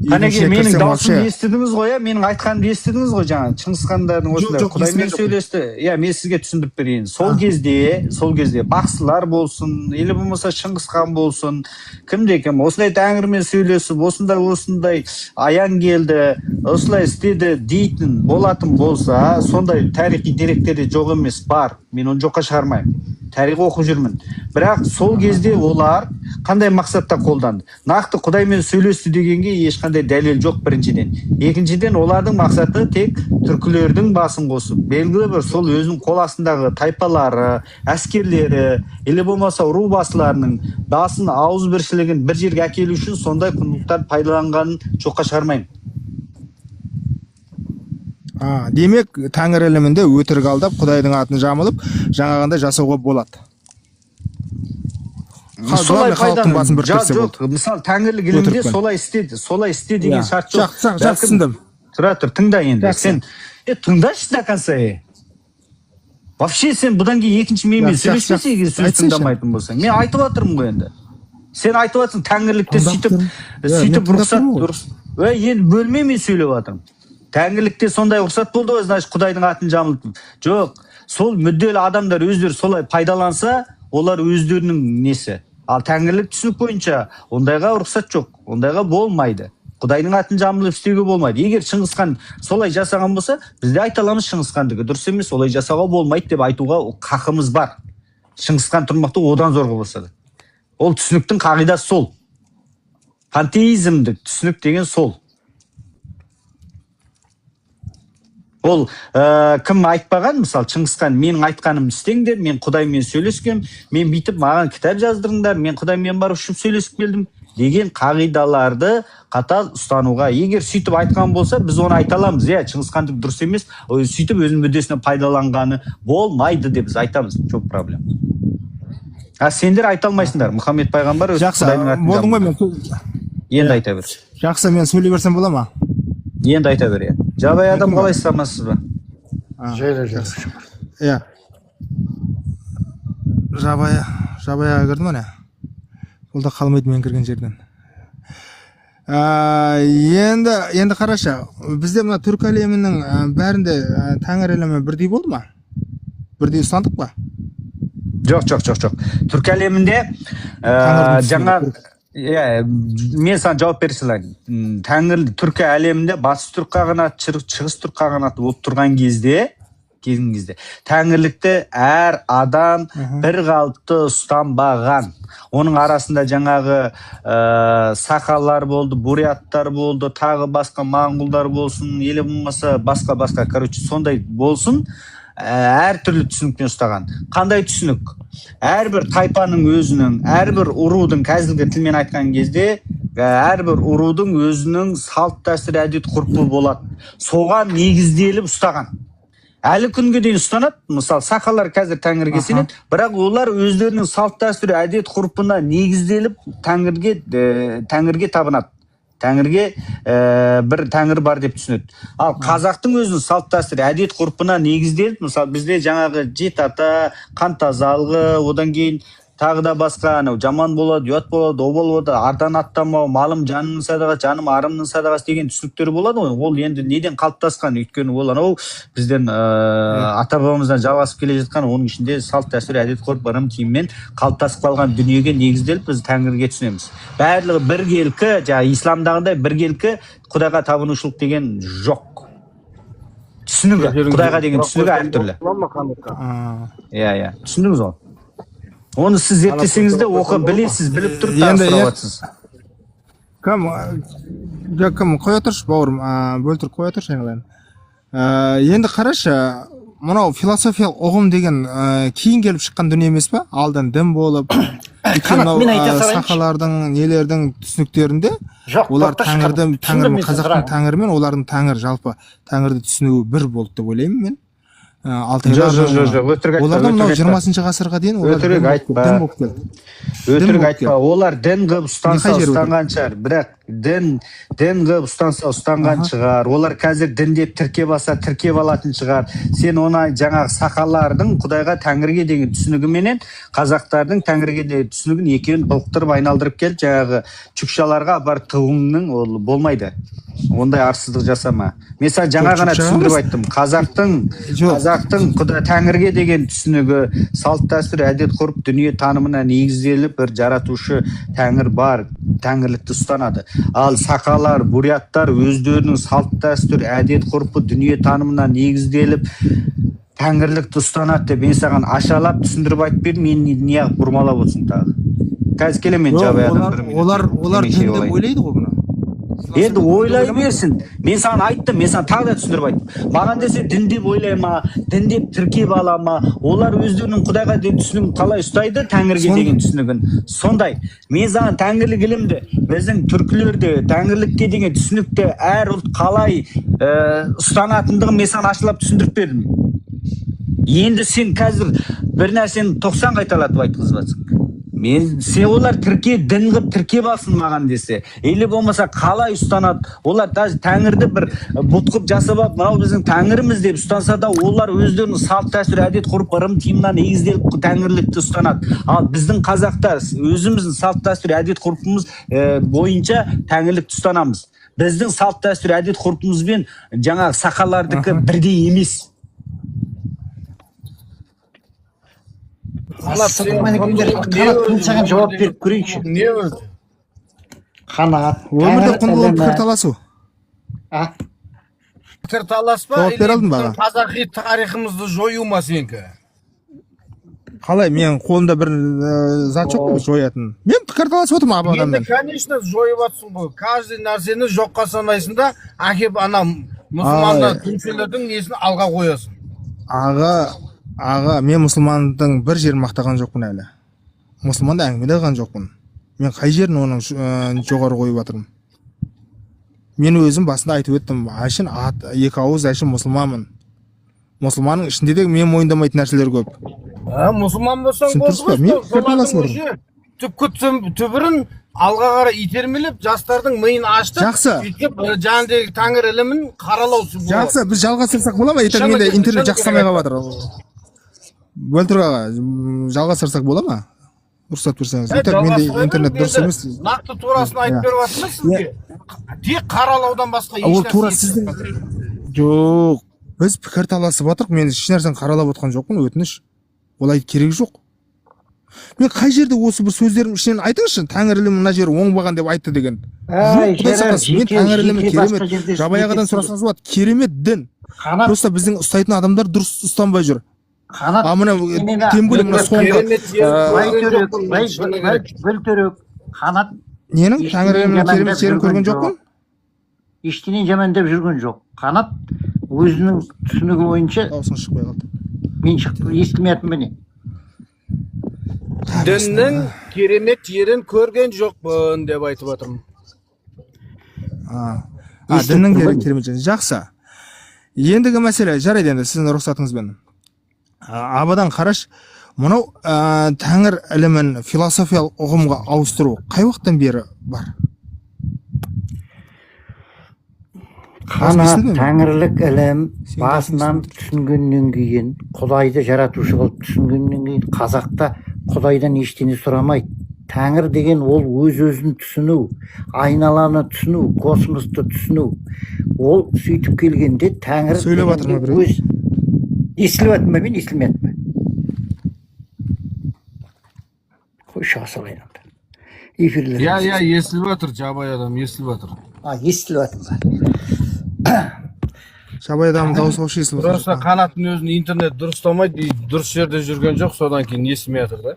Қанеге, менің даусымды естідіңіз ғой, менің айтқанымды естідіңіз ғой, жаңа Шыңғысхандардың осындай Құдаймен сөйлесті. Мен сізге түсіндіріп берейін. Сол кезде бақсылар болсын, или болмаса Шыңғысхан болсын, кімде-кім осылай Тәңірмен сөйлесіп, осындай аян келді, осылай істеді дейтін болатын болса, сондай тарихи деректерде жоқ емес, бар. Мен оны жоққа шығармаймын. тарих оқып жүрмін. Бірақ сол кезде олар қандай мақсатта қолданды? Нақты Құдаймен сөйлесті дегенге ешқандай дәлел жоқ біріншіден. Екіншіден, олардың мақсаты тек түркілердің басын қосып, белгілі бір сол өзінің қол астындағы тайпалары, әскерлері, или болмаса ру басыларының басын ауызбіршілігін бір жерге әкелу үшін сондай құндылықтар пайдаланғанын жоққа шығармаймын. Демек, Тәңір ілімінде өтірік алдап, Құдайдың атын жамылып, жаңағындай жасауға болады. Солай халықтың басын біріктірсе болды. Мысалы, Тәңірлік ілімде солай істе деген шарт жоқ. Жақсы түсіндім. Тұра тұр, тыңда енді. Сен тыңдашы до конца. Вообще сен бұдан кейін екінші менімен сөйлеспесе егер сөз тыңдамайтын болсаң. Мен айтып жатырмын ғой енді. Сен айтып жатсың Тәңірлікте сөйтіп рұқсат. Енді бөлмей сөйлеп жатырмын. Тәңірлікте сондай рұқсат болды ғой, значит Құдайдың атын жамылып. Жоқ, сол мүдделі адамдар өздері солай пайдаланса, олар өздерінің несі. Ал Тәңірлік түсінік бойынша ондайға рұқсат жоқ, ондайға болмайды. Құдайдың атын жамылып істеуге болмайды. Егер Шыңғысхан солай жасаған болса, біз де айта аламыз Шыңғысхандікі дұрыс емес, солай жасауға болмайды деп айтуға хақымыз бар. Шыңғысхан тұрмақты одан зорғы болса да. Ол түсініктің қағидасы сол. Пантеизмдік түсінік деген сол. Ол кім айтпаған, мысалы Шыңғысхан, менің айтқанымды істеңдер, мен Құдаймен сөйлескем, мен бүйтіп маған кітап жаздырыңдар, мен Құдаймен барып үшіп сөйлесіп келдім деген қағидаларды қатал ұстануға. Егер сөйтіп айтқан болса, біз оны айта аламыз. Шыңғысхандық дұрыс емес, сөйтіп өзінің мүддесіне пайдаланғаны болмайды деп біз айтамыз. Жоқ проблема. Сендер айта алмайсыңдар. Мұхаммед пайғамбар өзі Құдайдың атын болдың ғой, мен енді айта бер. Жақсы, мен сөйлей берсем бола ма? Енді айта бер. Жабай адам қалай сырамасыз ба? Жақсы. Жабайға кірдім ана. Ол да қалмайды мен кірген жерден. Енді қарашы, бізде мына түркі әлемінің бәрінде Тәңір ілімі бірдей болды ма? Бірдей ұстандық па? Жоқ. Түркі әлемінде жаңа мен саған жауап бере салайын. Түркі әлемінде батыс түрік қағанаты, шығыс түрік қағанаты болып тұрған кезде Тәңірлікті әр адам бір қалыпты ұстанбаған. Оның арасында жаңағы сақалар болды, буряттар болды, тағы басқа моңғолдар болсын, елі болмаса басқа, короче, сондай болсын, әр түрлі түсінікпен ұстаған. Қандай түсінік? Әрбір тайпаның өзінің, әрбір ұрудың, қазіргі тілмен айтқан кезде, әрбір ұрудың өзінің салт дәстүр әдет ғұрпы болады. Соған негізделіп ұстаған. Әлі күнге дейін ұстанады. Мысалы, сақалар қазір Тәңірге сенеді, бірақ олар өздерінің салт дәстүр әдет ғұрпына негізделіп Тәңірге табынады. Тәңірге бір Тәңір бар деп түсінеді. Ал қазақтың өзінің салт дәстүр әдет ғұрпына негізделіп, мысалы, бізде жаңағы жет ата, қан тазалығы, одан кейін тағы да басқа, жаман болады, ұят болады, о болады, ардан аттамау, малым жанымның садағасы, жаным арымның садағасы деген түсініктер болады ғой. Ол енді неден қалыптасқан? Өйткені ол анау бізден ата-бабамыздан жалғасып келе жатқан, оның ішінде салт дәстүр әдет ғұрп ырым тиіммен қалыптасып қалған дүниеге негізделіп біз Тәңірге түсінеміз. Барлығы біркелкі, жаңағы исламдағындай біркелкі Құдайға табынушылық деген жоқ. Түсінігі, Құдайға деген түсінігі әртүрлі. Иә, түсіндіңіз ғой. Оны сіз зерттесеңіз де оқы білесіз, біліп тұрып тағы сұрап жатсыз. Кім қоя тұршы, бауырым, бөлтіріп қоя тұршы айналайын. Енді қарашы, мынау философиялық ұғым деген кейін келіп шыққан дүние емес па? Алдан дін болып, сақалардың, нелердің түсініктерінде олар қазақтың тәңірі мен олардың тәңір, жалпы тәңірді түсінуі бір болды деп ойлаймын мен. Оларда мынау 20-шы ғасырға дейін өтірік айтпа, олар дін ғып ұстанса ұстанған шығар, бірақ дін ғып ұстанса ұстанған шығар, олар қазір дінде тіркеп алса тіркеп алатын шығар. Сен оны жаңағы сақалардың Құдайға Тәңірге деген түсінігіменен қазақтардың Тәңірге деген түсінігін екеуін былықтырып айналдырып келіп, жаңағы чүкшаларға апарып тығуыңның ол болмайды. Ондай арсыздық жасама. Мен саған жаңа ғана түсіндіріп айттым. Қазақтың Құдай Тәңірге деген түсінігі салт дәстүр әдет ғұрып дүние танымына негізделіп бір жаратушы Тәңір бар, Тәңірлікті ұстанады. Ал сақалар, буряттар өздерінің салт дәстүр әдет ғұрпы дүние танымына негізделіп тәңірлікті ұстанады деп мен саған ашалап түсіндіріп айтып бердім, мен неғып бұрмалап отырсың тағы. Қазір келем мен жабай адам олар дін деп ойлайды ғой бұны. Енді ойлай берсін. Мен саған айттым, мен саған тағы да түсіндіріп айттым. Маған десе дін деп ойлай ма, дін деп тіркеп ала ма, олар өздерінің Құдайға деген түсінігін қалай ұстайды, Тәңірге деген түсінігін. Сондай. Мен саған тәңірлік ілімді, біздің түркілерде тәңірлікке деген түсінікті әр ұлт қалай ұстанатындығын мен саған ашылап түсіндіріп бердім. Енді сен қазір бір нәрсені 90 қайталатып айтқызып жатсың. Сен олар дін қылып тіркеп алсын маған десе, или болмаса қалай ұстанады, олар тәңірді бір бұт қылып жасап алып, мынау біздің тәңіріміз деп ұстанса да, олар өздерінің салт дәстүр, әдет ғұрып ырым тиымына негізделіп тәңірлікті ұстанады. Ал біздің қазақтар өзіміздің салт дәстүр, әдет ғұрпымыз бойынша тәңірлікті ұстанамыз. Біздің салт дәстүр, әдет ғұрпымызбен жаңағы сақалардікі бірдей емес. Саған жауап беріп көрейінші. Не өзі? Қанат. Өмірде құндылығын пікірталасу. Пікірталас па? Жауап бере алдың ба? Қазақи тарихымызды жою ма сенікі? Қалай, мен қолымда бір зат жоқ қой жоятын. Мен пікірталасып отырмын абы адаммен. Енді, конечно, жойып атсың ғой. Каждый нәрсені жоққа санайсың да, әкеп ана мұсылмандар дүншелердің несін алға қоясың. Аға, мен мұсылмандың бір жерін мақтаған жоқпын әлі. Мұсылманды әңгімеде қалған жоқпын. Мен қай жерін оның жоғары қойып жатырмын. Мен өзім басында айтып өттім, әшін екі ауыз әшін мұсылманмын. Мұсылманның ішінде де мен мойындамайтын нәрселер көп. Мұсылман болсаң болды, түбірін алға қарай итермелеп, жастардың миын ашты. Жақсы. Үйтіп, жаңдегі тәңір ілімін қаралау. Жақсы, біз жалғастырсақ бола ма? Ертеңінде интернет жақсамай қалып жатыр. Бөлтір аға, жалғастырсақ бола ма? Рұқсат берсеңіз. Менде интернет дұрыс емес. Нақты турасын айтып беріп жатырмыз сізге. Тек қаралаудан басқа еш нәрсе. Жоқ. Біз пікір таласып жатырмық. Мен еш нәрсені қаралап отқан жоқпын, өтініш. Олай керек жоқ. Мен қай жерде осы бір сөздерім ішінен айтыңызшы, тәңір ілімі мына жері оңбаған деп айтты деген. Жоқ, құдай сақтасын. Мен тәңір ілімі керемет. Жабай ағадан сұрасаңыз болады. Керемет дін. Просто біздің ұстайтын адамдар дұрыс ұстанбай жүр. Мына тем более мына соңғы Бөлтөрөк. Қанат. Ненің тәңір ілімінің керемет жерін көрген жоқпын? Ештеңе жамандап жүрген жоқ. Қанат өзінің түсінігі бойынша дауысың шықпай қалды. Мен естілмейтін міне. Діннің керемет жерін көрген жоқпын деп айтып жатырмын. Діннің керемет жерін. Жақсы. Ендігі мәселе, жарайды енді сіздің рұқсатыңызбен. Абадан қараш, мынау тәңір ілімін философиялық ұғымға ауыстыру қай уақыттан бері бар? Қанат тәңірлік ілім басынан түсінгеннен кейін, Құдайды жаратушы қылып түсінгеннен кейін, қазақта Құдайдан ештеңе сұрамайды. Тәңір деген ол өз-өзін түсіну, айналаны түсіну, космосты түсіну. Ол сөйтіп келгенде тәңір сөйлеп жатыр ма біреу? Естіліп жатыр ма, мен естілмейді ме? Қой шыға салайын онда. Эфирлер. Естіліп жатыр, жабай адам естіліп жатыр. Естіліп жатыр ма? Жабай адам дауысы қош естіліп жатыр. Просто Қанаттың өзін интернет дұрыстамайды, дұрыс жерде жүрген жоқ, содан кейін естілмей жатыр да.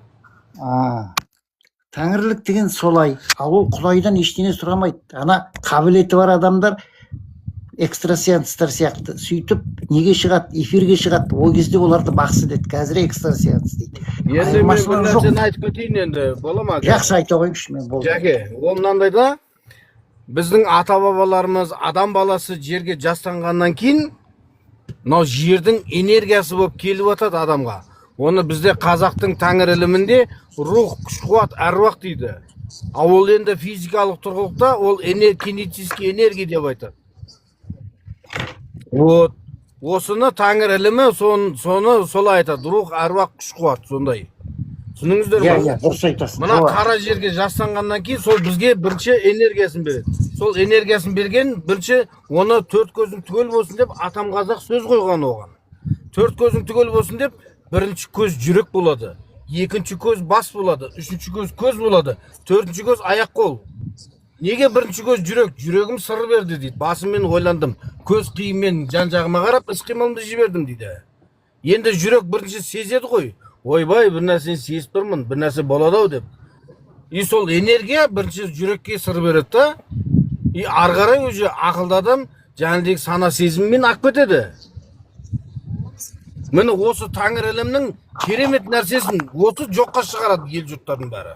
Тәңірлік деген солай. Ол Құдайдан ештеңе сұрамайды. Ана қабілеті бар адамдар экстрасенстер сияқты сөйтіп неге шығады, эфирге шығады. Ол кезде оларды бақсы деді. Қазір экстрасенс дейді. Енді мен бір нәрсені айтып кетейін енді, бола ма? Жақсы айта қойыңызшы, мен болды. Жәке, ол мынандай да, біздің ата-бабаларымыз адам баласы жерге жастанғаннан кейін, мынау жердің энергиясы болып келіп жатады адамға. Оны бізде қазақтың тәңір ілімінде рух, күш-қуат, әруақ дейді. Ол енді физикалық тұрғылықта ол кинетический энергия деп айтады. Осыны тәңір ілімі соны солай айтады. Рух, әруақ, күш-қуат сондай. Түсініңіздер ме? Дұрыс айтасың. Мына қара жерге жастанғаннан кейін сол бізге бірінші энергиясын береді. Сол энергиясын берген бірінші оны төрт көзің түгел болсын деп атам қазақ сөз қойған оған. Төрт көзің түгел болсын деп бірінші көз жүрек болады, екінші көз бас болады, үшінші көз болады, төртінші көз аяқ қол. Неге бірінші көз жүрек? Жүрегім сыр берді дейді. Басыммен ойландым. Көз қиыммен жан-жағыма қарап, іс-қимылымды жібердім дейді. Енді жүрек бірінші сезеді ғой. Ойбай, бір нәрсені сезіп тұрмын, бір нәрсе болады ау деп. И сол энергия бірінші жүрекке сыр береді да. И ары қарай уже ақылды адам жаңағыдегі сана сезіммен ақ кетеді. Міне осы тәңір әлемнің керемет нәрсесін осы жоққа шығарады ел жұрттардың бәрі.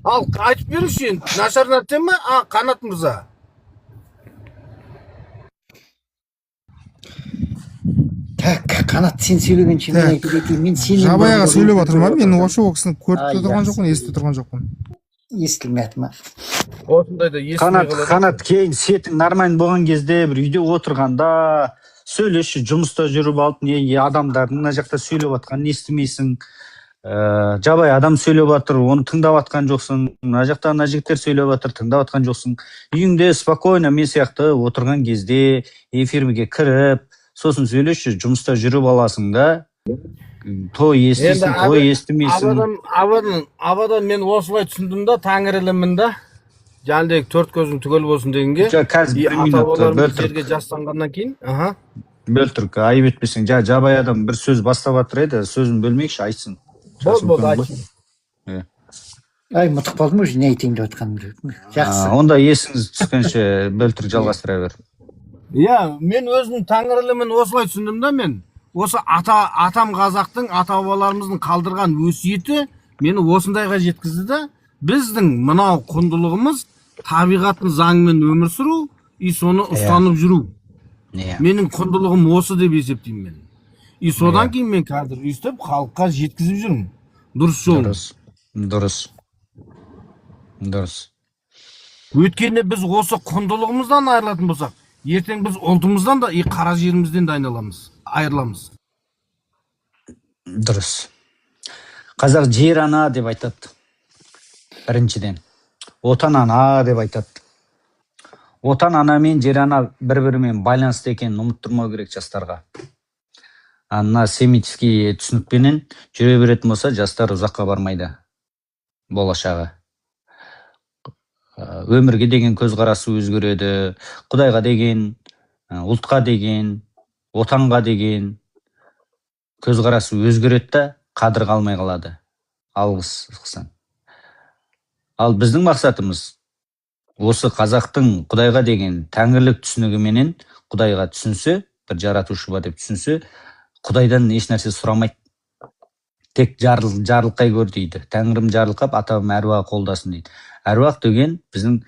Ал айтып беріңізші енді, нашар нәрсе ме? Қанат мырза. Қанат, сен сөйлегенше мен айтып кетейін. Мен сенен Жабайға сөйлеп отырмын. Мен осы кісіні көріп тұрған жоқпын, естіп тұрған жоқпын. естілмеді ма? Осындайда естімей қалады. Қанат кейін сетің нормально болған кезде бір үйде отырғанда сөйлесші, жұмыста жүріп алып, не адамдардың мына жақта сөйлеп жатқанын естімейсің. Жабай адам сөйлеп жатыр, оны тыңдап жатқан жоқсың. Мына жақта ана жігіттер сөйлеп жатыр, тыңдап жатқан жоқсың. Үйіңде спокойно мен сияқты отырған кезде эфирге кіріп, сосын сөйлесші, жұмыста жүріп аласың да. Той естисің, той естімейсің. Абадан мен осылай түсіндім да, тәңір ілімін да. Жаңағыдегі төрт көзің түгел болсын дегенге. Қазір 1 минут жерге жастанғаннан кейін. Бөлтірк, айып етпесең. Жабай адам бір сөз бастап жатыр еді, сөзін бөлмейікші, айтсын. Болды, айтсын. Ай, мұтық болдым уже, не айтайын деп жатқаным. Жақсы. Онда есіңіз түскенше бөлтірк жалғастыра бер. Мен өзім тәңір ілімін осылай түсіндім да мен. Осы атам қазақтың, ата-бабаларымыздың қалдырған өсиеті мені осындайға жеткізді да, біздің мынау құндылығымыз табиғаттың заңымен өмір сүру, и соны ұстанып жүру. Менің құндылығым осы деп есептеймін мен. И содан кейін мен қазір өйстіп халыққа жеткізіп жүрмін. Дұрыс жол. Дұрыс. Өйткені біз осы құндылығымыздан айырылатын болсақ, ертең біз ұлтымыздан да, қара жерімізден де айырыламыз. Дұрыс. Қазақ жер ана деп айтады. Біріншіден. Отан ана деп айтады. Отан ана мен жер ана бір-бірімен байланысты екенін ұмыттырмау керек жастарға. Ана семитский түсінікпенен жүре беретін болса, жастар ұзаққа бармайды. Болашағы. Өмірге деген көзқарасы өзгереді. Құдайға деген, ұлтқа деген, отанға деген көзқарасы өзгереді да, қадір қалмай қалады. Алғыс қылсын. Ал біздің мақсатымыз осы қазақтың Құдайға деген тәңірлік түсінігіменен Құдайға түсінсе, бір жаратушы бар деп түсінсе, Құдайдан еш нәрсе сұрамайды. Тек жарылқай көр дейді. Тәңірім жарылқап, атам әруақ қолдасын дейді. Әруақ деген біздің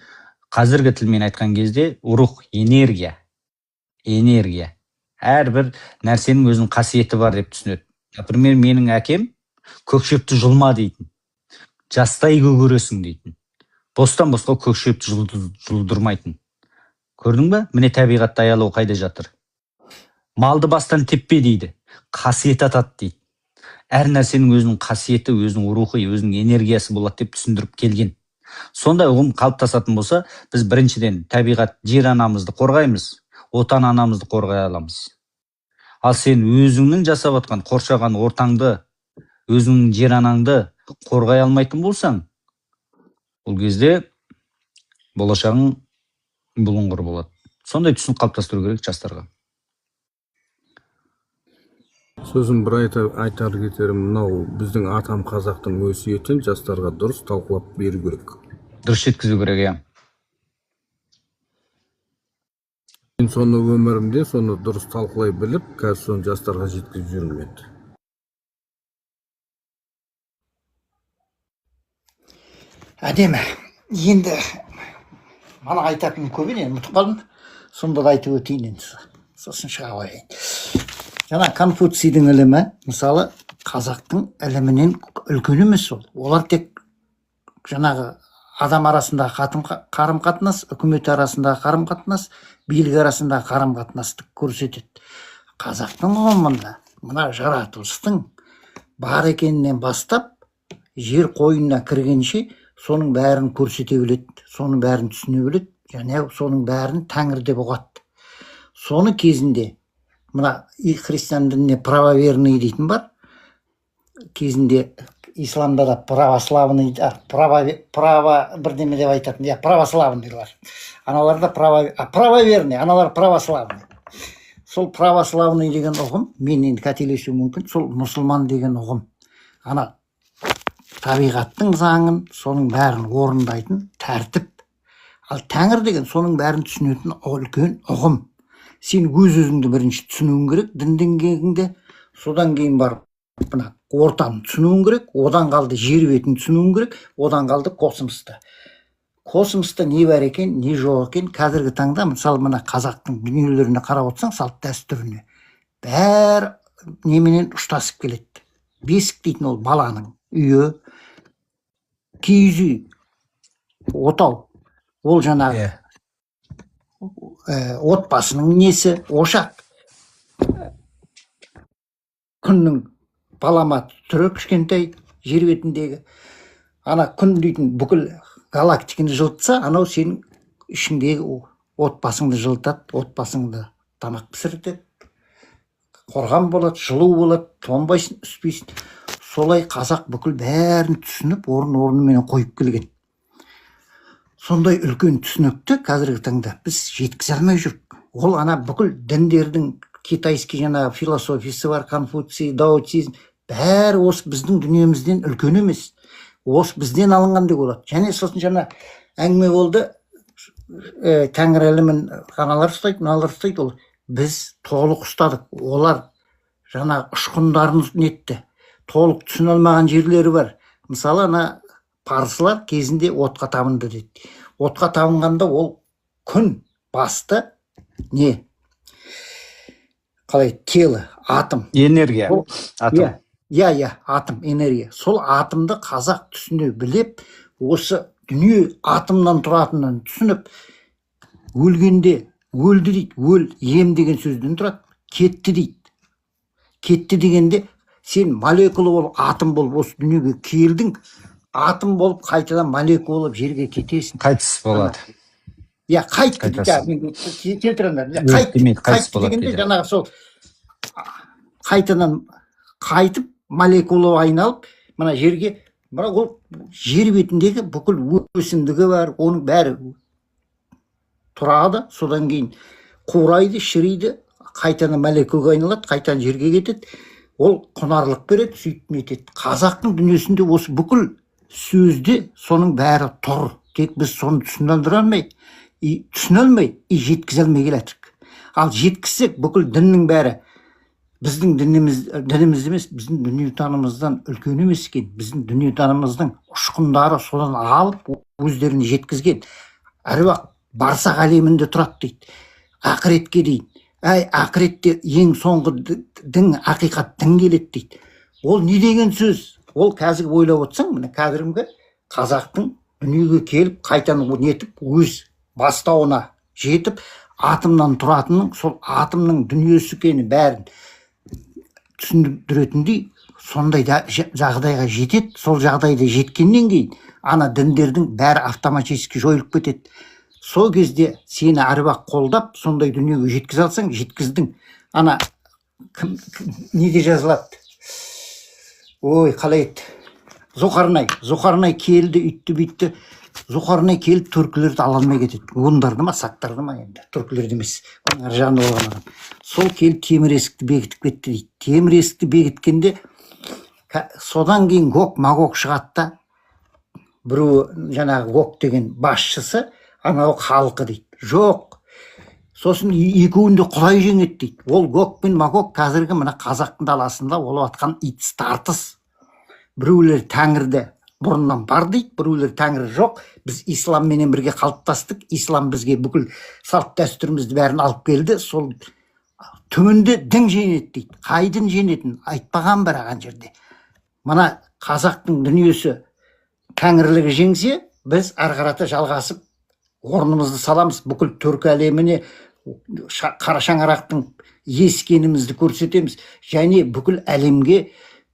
қазіргі тілмен айтқан кезде рух, энергия. Әрбір нәрсенің өзінің қасиеті бар деп түсінеді. Например, менің әкем көкшепті жұлма дейтін. Жастай көгересің дейтін. Бостан босқа көкшепті жұлдырмайтын. Көрдің бе? Міне табиғатта аялау қайда жатыр. Малды бастан теппе дейді. Қасиет атады дейді. Әр нәрсенің өзінің қасиеті, өзінің рухы, өзінің энергиясы болады деп түсіндіріп келген. Сондай ұғым қалыптасатын болса, біз біріншіден табиғат жер анамызды қорғаймыз, отан анамызды қорғай аламыз. Ал сен өзіңнің жасап отқан қоршаған ортаңды, өзіңнің жер анаңды қорғай алмайтын болсаң, ол кезде болашағың бұлыңғыр болады. Сондай түсін қалыптастыру керек жастарға. Сөзім бір айтар кетерім, мынау біздің атам қазақтың өсиетін жастарға дұрыс талқылап беру керек. Дұрыс жеткізу керек, Мен соны өмірімде соны дұрыс талқылай біліп, қазір соны жастарға жеткізіп жүрмін енді. Әдемі. Енді мана айтатын көбіне ұмытып қалдым. Сонда да айтып өтейін енді. Сосын шыға қояйын. Жаңа Конфуцийдің ілімі, мысалы, қазақтың ілімінен үлкен емес ол. Олар тек жаңағы адам арасындағы қарым-қатынас, үкімет арасындағы қарым-қатынас, билік арасындағы қарым-қатынасты көрсетеді. Қазақтың ұғымында мына жаратылыстың бар екенінен бастап, жер қойнына кіргенше соның бәрін көрсете біледі, соның бәрін түсіне біледі, және соның бәрін Тәңір деп ұғады. Соны кезінде мына христиан дініне правоверный дейтін бар. Кезінде исламда да православный, бірдеме деп айтатын, православныйлар. Аналар да правоверный, аналар православный. сол православный деген ұғым, мен енді қателесуім мүмкін, сол мұсылман деген ұғым. Ана табиғаттың заңын, соның бәрін орындайтын тәртіп. Ал Тәңір деген соның бәрін түсінетін үлкен ұғым. Сен өз өзіңді бірінші түсінуің керек, діндің кегіңде, содан кейін барып мына ортаны түсінуің керек, одан қалды жер бетін түсінуің керек, одан қалды космосты. Космоста не бар екен, не жоқ екен, қазіргі таңда мысалы мына қазақтың дүниелеріне қарап отырсаң, салт дәстүріне бәрі неменен ұштасып келеді. Бесік дейтін ол баланың үйі, киіз үй, отау, ол жаңағы отбасының несі, ошақ. Күннің балама түрі кішкентай жер бетіндегі. Ана күн дейтін бүкіл галактиканы жылытса, анау сенің ішіндегі отбасыңды жылытады, отбасыңды тамақ пісіртеді, қорған болады, жылу болады, тоңбайсың, үспейсің. Солай қазақ бүкіл бәрін түсініп, орын-орнымен қойып келген. Сондай үлкен түсінікті қазіргі таңда біз жеткізе алмай жүрік. Ол ана бүкіл діндердің китайский жаңағы философиясы бар, Конфуций, даоцизм, бәрі осы біздің дүниемізден үлкен емес. Осы бізден алынған деп болады. Және сосын жаңа әңгіме болды, Тәңір ілімін аналар ұстайды, мыналар ұстайды. Ол біз толық ұстадық. Олар жаңа ұшқындарын нетті. Толық түсіне алмаған жерлері бар. Мысалы, ана парсылар кезінде отқа табынды дейді. Отқа табынғанда ол күн басты не? Қалай? Телі, атом. Энергия. Атом. Атом, энергия. Сол атомды қазақ түсіне біліп, осы дүние атомнан тұратынын түсініп, өлгенде, өлді дейді, ем деген сөзден тұрады, кетті дейді. Кетті дегенде, сен молекула болып, атом болып осы дүниеге келдің, атом болып, қайтадан молекула болып жерге кетесің. Қайтыс болады. Қайтты дейді, келтіріңдер. Қайтты дегенде, жаңағы сол қайтадан қайтып, молекула айналып, мына жерге, бірақ ол жер бетіндегі бүкіл өсімдігі бар, оның бәрі тұрады, содан кейін қурайды, шірейді, қайтадан молекулаға айналады, қайтадан жерге кетеді, ол құнарлық береді, сөйтіп етеді. Қазақтың дүниесінде осы бүкіл сөзде соның бәрі тұр, тек біз соны түсіне алмай, жеткізе алмай келатырық. Ал жеткізсек, бүкіл діннің бәрі біздің дініміз емес, біздің дүниетанымыздан үлкен емес екен. Біздің дүниетанымыздың ұшқындары содан алып, өздеріне жеткізген. Әруақ барсақ әлемінде тұрады дейді. Ақыретке дейін. Ақыретте ең соңғы дін, ақиқат дін келеді дейді. Ол не деген сөз? Ол қазір ойлап отырсаң, міне қазіргі қазақтың дүниеге келіп, қайтан нетіп, өз бастауына жетіп, атомнан тұратынның, сол атомның дүниесі екенін бәрін түсіндіретіндей сондай жағдайға жетеді. Сол жағдайда жеткеннен кейін ана діндердің бәрі автоматически жойылып кетеді. Сол кезде сені әруақ қолдап, сондай дүниеге жеткізе алсаң, жеткіздің. Ана неде жазылады? Ой, қалай еді? Зұқарнай келді, үйтті бүйтті. Зұқарнай келіп түркілерді ала алмай кетеді. Ондарды ма, сақтарды ма енді? Түркілерді емес. Оның аржағында болған адам. Сол келіп темір есікті бекітіп кетті дейді. Темір есікті бекіткенде содан кейін Гог-Магог шығады да, біреу жаңағы Гог деген басшысы, анау халқы дейді. Жоқ. Сосын екеуінде Құдай жеңеді дейді. Ол Гог пен Магог қазіргі мына қазақтың даласында болып атқан итіс тартыс. Біреулер Тәңірді бұрыннан бар дейді, біреулер Тәңір жоқ. Біз исламменен бірге қалыптастық. Ислам бізге бүкіл салт дәстүрімізді бәрін алып келді. Сол түбінде дін жеңеді дейді. Қай дін жеңетін айтпаған біраған жерде. Мына қазақтың дүниесі Тәңірлігі жеңсе, біз ары қарата жалғасып орнымызды саламыз. Бүкіл түркі әлеміне қара шаңырақтың ескенімізді көрсетеміз. Және бүкіл әлемге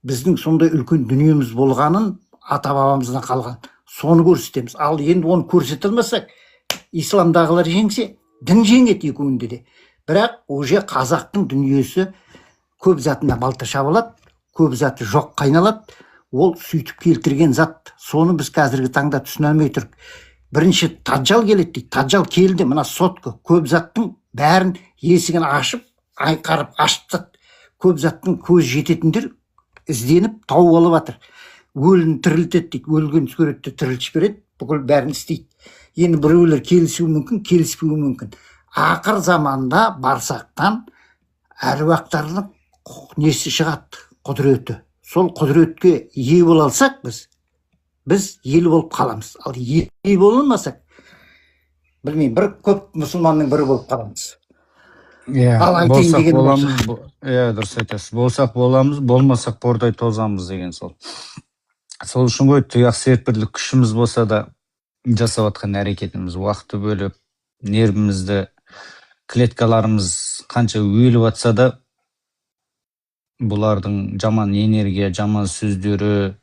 біздің сондай үлкен дүниеміз болғанын ата бабамыздан қалған. Соны көрсетеміз. Ал енді оны көрсете алмасақ, исламдағылар жеңсе, дін жеңеді екеуінде де. Бірақ уже қазақтың дүниесі көп затына балта шабылады, көп заты жоқ қайналады. Ол сөйтіп келтірген зат. Соны біз қазіргі таңда түсіне алмай тұрық. Бірінші Таджал келеді дейді. Таджал келді, мына сотқа көп заттың бәрін есігін ашып, айқарып ашып зат көп заттың көз жететіндер ізденіп тауып алып жатыр. Өліні тірілтеді дейді, өлген суретті тірілтіп береді, бүкіл бәрін істейді. Енді біреулер келісуі мүмкін, келіспеуі мүмкін. Ақыр заманда барсақтан әруақтардың несі шығады, құдіреті. Сол құдіретке ие бола алсақ біз ел болып қаламыз. Ал ел бола алмасақ, білмеймін, бір көп мұсылманның бірі болып қаламыз. Ал айтайын болсақ деген боламыз. Дұрыс айтасыз. Болсақ боламыз, болмасақ бордай тозамыз деген сол. Сол үшін ғой тұяқ серпірлік күшіміз болса да жасап жатқан әрекетіміз, уақытты бөліп, нервімізді, клеткаларымыз қанша өліп жатса да, бұлардың жаман энергия, жаман сөздері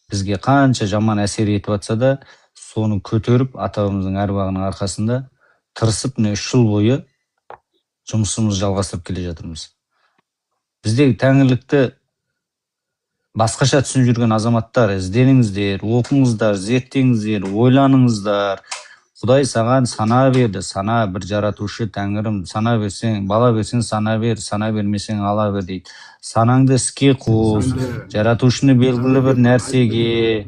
бізге қанша жаман әсер етіп жатса да, соны көтеріп, ата-бабамыздың әруағының арқасында тырысып, 3 жыл бойы жұмысымызды жалғастырып келе жатырмыз. Біздегі тәңірлікті басқаша түсініп жүрген азаматтар, ізденіңіздер, оқыңыздар, зерттеңіздер, ойланыңыздар. Құдай саған сана берді, сана бір жаратушы тәңірім, сана берсең, бала берсең сана бер, сана бермесең ала бер дейді. Санаңды іске қос, жаратушыны белгілі бір нәрсеге,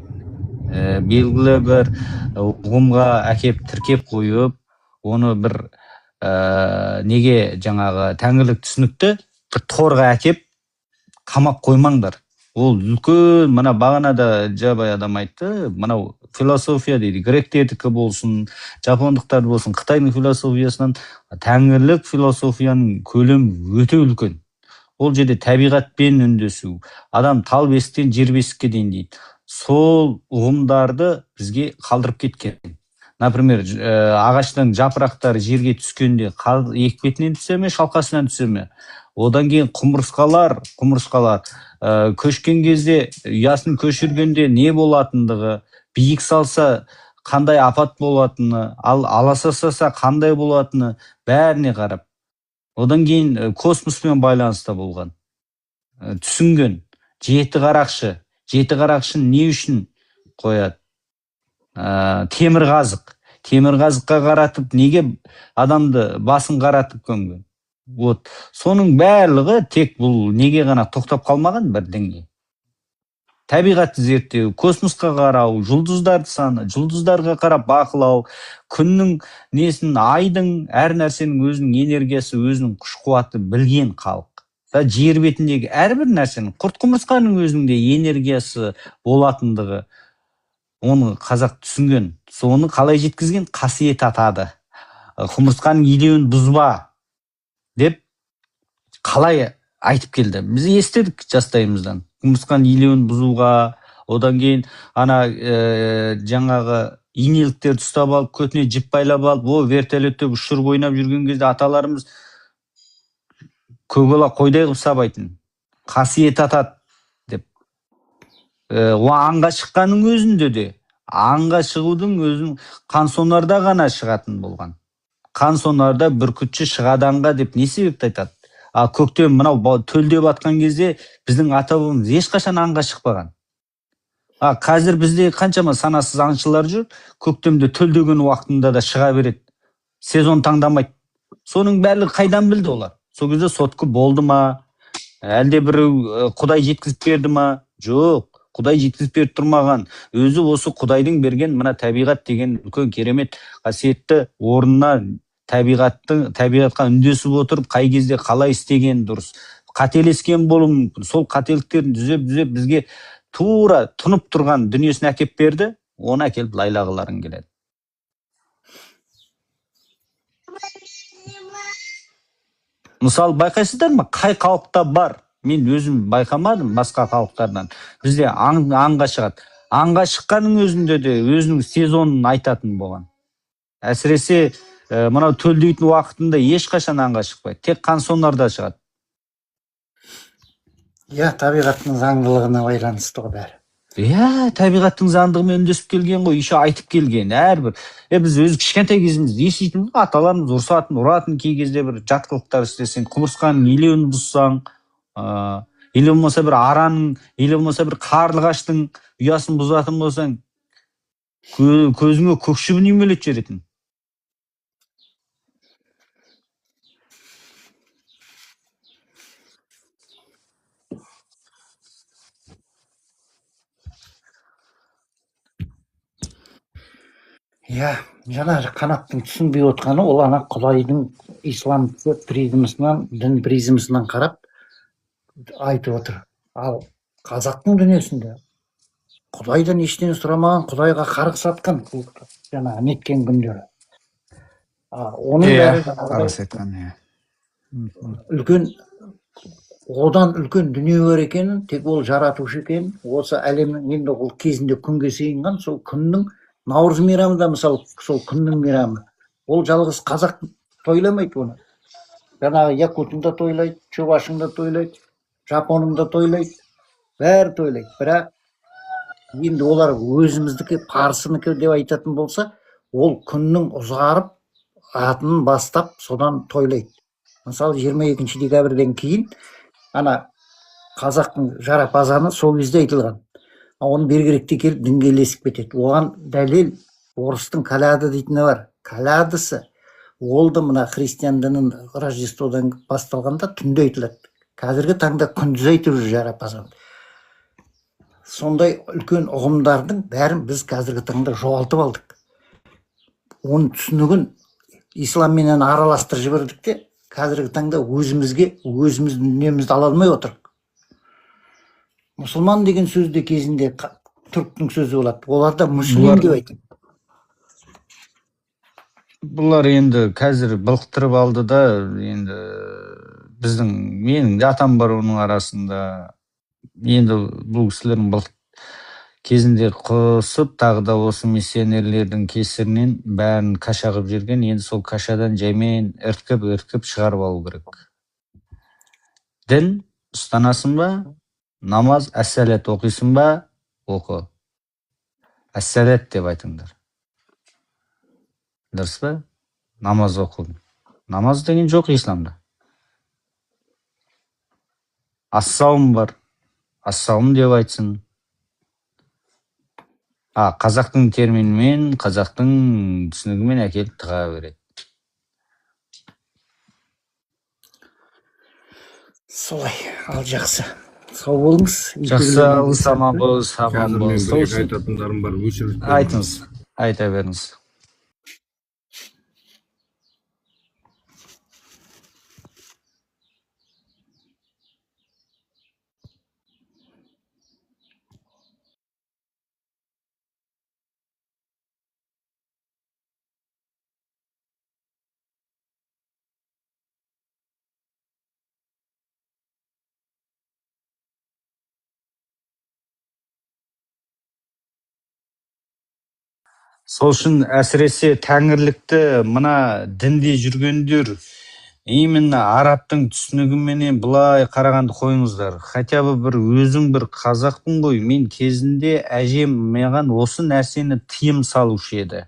белгілі бір ұғымға әкеп тіркеп қойып, оны бір неге жаңағы тәңірлік түсінікті бір торға әкеп қамап қоймаңдар. Ол үлкен, мына бағанада жабай адам айтты, мынау философия дейді, гректердікі болсын, жапондықтар болсын, Қытайдың философиясынан тәңірлік философияның көлемі өте үлкен. Ол жерде табиғатпен үндесу, адам тал бесіктен жер бесікке дейін дейді. Сол ұғымдарды бізге қалдырып кеткен. Например, ағаштың жапырақтары жерге түскенде екпетінен түсе ме, шалқасынан түсе ме? Одан кейін құмырсқалар көшкен кезде, ұясын көшіргенде не болатындығы, биік салса қандай апат болатыны, ал аласаса қандай болатыны бәріне қарап. Одан кейін космоспен байланыста болған. Түсінген. Жеті қарақшы не үшін қояды? Темір қазыққа қаратып, неге адамды басын қаратып көмген? Соның барлығы тек бұл неге ғана тоқтап қалмаған бір деңгей. Табиғатты зерттеу, космосқа қарау, жұлдыздарды саны, жұлдыздарға қарап бақылау, күннің несін, айдың, әр нәрсенің өзінің энергиясы, өзінің күш қуаты білген халық. Жер бетіндегі әрбір нәрсенің, құрт құмырсқаның өзінің де энергиясы болатындығы, оны қазақ түсінген. Соны қалай жеткізген? Қасиет атады. Құмырсқаның илеуін бұзба деп қалай айтып келді. Біз естідік жастайымыздан. Құмырсқаның илеуін бұзуға, одан кейін жаңағы инеліктерді ұстап алып, көтіне жіп байлап алып, вертолетте ұшырып ойнап жүрген кезде аталарымыз көкала қойдай қылып сабайтын. Қасиет атады деп. Аңға шыққанның өзінде де, аңға шығудың өзін қансонарда ғана шығатын болған. Қансонарда бүркітші шығады аңға деп не себепті айтады? Көктем мынау төлдеп атқан кезде біздің ата-бабамыз ешқашан аңға шықпаған. Қазір бізде қаншама санасыз аңшылар жүр, көктемде төлдеген уақытында да шыға береді. Сезон таңдамайды. Соның барлығы қайдан білді олар? Сол кезде сотқы болды ма? Әлде бір Құдай жеткізіп берді ма? Жоқ, Құдай жеткізіп беріп тұрмаған. Өзі осы Құдайдың берген мына табиғат деген үлкен керемет қасиетті орнына табиғатқа үндесіп отырып, қай кезде қалай істеген дұрыс. Қателескен болуы мүмкін. Сол қателіктерін түзеп бізге тура тұнып тұрған дүниесін әкеп берді, оны әкеліп лайлағыларың келеді. Мысалы, байқайсыздар ма? Қай халықта бар? Мен өзім байқамадым басқа халықтардан. Бізде аңға шығады. Аңға шыққанның өзінде де өзінің сезонын айтатын болған. Әсіресе мынау төлдейтін уақытында ешқашан аңға шықпайды. Тек қансонарда шығады. Табиғаттың заңдылығына байланысты ғой бәрі. Табиғаттың заңдылығымен үндесіп келген ғой, еще айтып келген әрбір. Біз өз кішкентай кезімізде еститінбіз, аталарымыз ұратын кей кезде бір жат қылықтар істесең, құмырсқаның илеуін бұзсаң, или болмаса бір араның, или болмаса бір қарлығаштың ұясын бұзатын болсаң, көзіңе көк шыбын үймелетіп жіберетін. иә, жаңағы қанаттың түсінбей отқаны ол ана Құдайдың ислам призмасынан, дін призмасынан қарап айтып отыр. Ал қазақтың дүниесінде Құдайдан ештеңе сұрамаған, Құдайға қарғыс атқан жаңағы неткен күндері. Оның бәрі қарғыс айтқан, үлкен, одан үлкен дүние бар екенін, тек ол жаратушы екенін, осы әлемнің енді ол кезінде күнге сыйынған сол күннің Наурыз мейрамы да мысалы сол күннің мейрамы. Ол жалғыз қазақ тойламайды оны. Жаңағы якутында тойлайды, чувашында тойлайды, жапонында тойлайды, бәрі тойлайды. Бірақ енді олар өзіміздікі, парсыныкі деп айтатын болса, ол күннің ұзарып атының бастап содан тойлайды. Мысалы 22 декабрьден кейін ана қазақтың жарапазаны сол кезде айтылған. Оны бергеректе келіп дінге ілесіп кетеді. Оған дәлел орыстың каляда дейтіні бар. Калядысы ол да мына христиан дінінің Рождестводан басталғанда түнде айтылады. Қазіргі таңда күндіз айтып жүр жарапазан. Сондай үлкен ұғымдардың бәрін біз қазіргі таңда жоғалтып алдық. Оның түсінігін исламменен араластырып жібердік те, қазіргі таңда өзіміздің дүниемізді ала алмай отырық. Мұсылман деген сөзде кезінде түріктің сөзі болады. Олар да мүслим деп айтады. Бұлар енді қазір былықтырып алды да, енді менің атам бар оның арасында. Енді бұл кісілердің кезінде қосып, тағы да осы миссионерлердің кесірінен бәрін каша қылып жүрген. Енді сол кашадан жаймен іркіп шығарып алу керек. Дін ұстанасың ба? Намаз, әссәлет оқисың ба? Оқы. Әссәлет деп айтыңдар. Дұрыс па? Намаз оқу. Намаз деген жоқ исламда. Ассаум бар. Ассаум деп айтсын. Қазақтың терминімен, қазақтың түсінігімен әкеліп тыға береді. Солай, ал жақсы. Сау болыңыз. Жақсы, аман болыңыз, аман болыңыз. Қазір мен айтатындарым бар, өшіріп. Айтыңыз, айта беріңіз. Сол үшін әсіресе тәңірлікті мына дінде жүргендер именно арабтың түсінігіменен былай қарағанды қойыңыздар. Хотя бы өзің бір қазақпын ғой. Мен кезінде әжем маған осы нәрсені тыйым салушы еді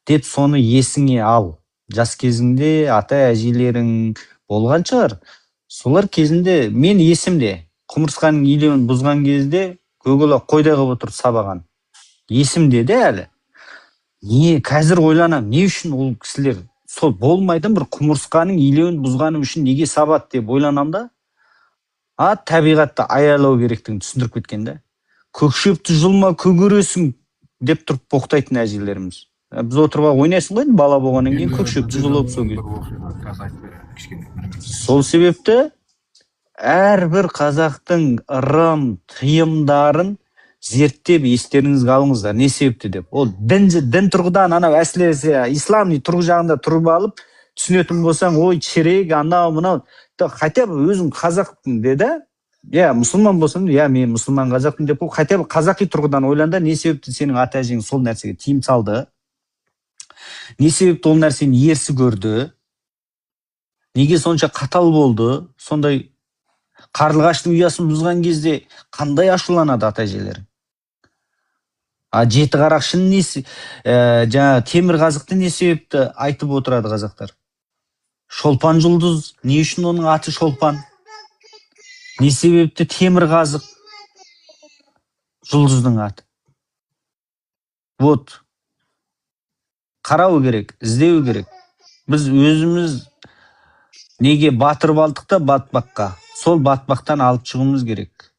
деп соны есіңе ал. Жас кезіңде ата әжелерің болған шығар. Солар кезінде мен есімде құмырсқаның илеуін бұзған кезде көкала қойдай қылып отырып сабаған. Есімде де әлі. Қазір ойланам, не үшін ол кісілер сол болмайтын бір құмырсқаның илеуін бұзғаным үшін неге сабат деп ойланам да. Табиғатты аялау керектігін түсіндіріп кеткен да. Көкшөпті жұлма көгересің деп тұрып боқтайтын әжелеріміз. Біз отырып ойнайсың ғой, бала болғаннан кейін көкшөпті жұлып сол кезде. Сол себепті әрбір қазақтың ырым, тыйымдарын зерттеп естеріңізге алыңыздар. Не себепті деп. Ол дін тұрғыдан анау әсіресе ислам тұрғы жағында тұрып алып, түсінетін болсаң, ой шерек, анау мынау. Хотя бы өзің қазақпын деді. Мұсылман болсаң, мен мұсылман қазақпын деп, хотя бы қазақи тұрғыдан ойланда, не себепті сенің ата әжең сол нәрсеге тиым салды? Не себепті ол нәрсені ерсі көрді? Неге сонша қатал болды? Сондай қарлығаштың ұясын бұзған кезде қандай ашуланады ата әжелер? Жеті қарақшының несі, темір қазықты не себепті айтып отырады қазақтар? Шолпан жұлдыз, не үшін оның аты шолпан? Не себепті темір қазық жұлдыздың аты? Вот. Қарау керек, іздеу керек. Біз өзіміз неге батырып алдық та батпаққа? Сол батпақтан алып шығуымыз керек.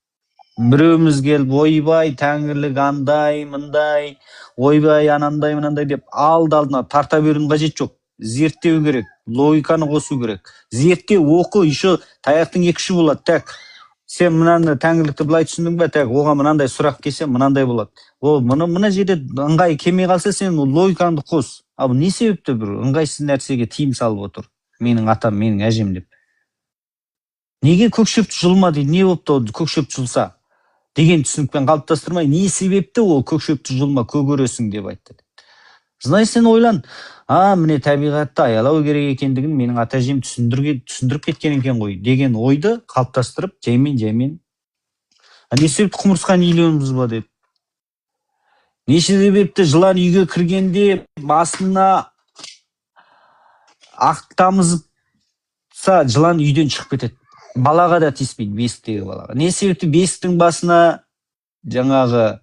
Біреуміз келіп ойбай тәңірлік андай мындай, ойбай анандай мынандай деп алдына тарта берудің қажет жоқ. Зерттеу керек, логиканы қосу керек. Зерттеу, оқу, еще таяқтың екі ұшы болады. Так, сен мынаны тәңірлікті былай түсіндің бе? Так, оған мынандай сұрақ келсе мынандай болады. О, мына жерде ыңғай келмей қалса сен логикаңды қос. Ал не себепті бір ыңғайсыз нәрсеге тиым салып отыр? Менің атам, менің әжем деп. Неге көкшөпті жұлма дейді? Не болыпты көкшөпті жұлса? Деген түсінікпен қалыптастырмай, не себепті ол көкшөпті жұлма көгересің деп айтты. Знай, сен ойлан, міне табиғатты аялау керек екендігін менің ата әжем түсіндіріп кеткен екен ғой деген ойды қалыптастырып, жаймен. Не себепті құмырсқан үйлеріміз ба деп. Неше себепті жылан үйге кіргенде басына ақ тамызса жылан үйден шығып кетеді. Балаға да тиіспейді, бесіктегі балаға. Не себепті бесіктің басына жаңағы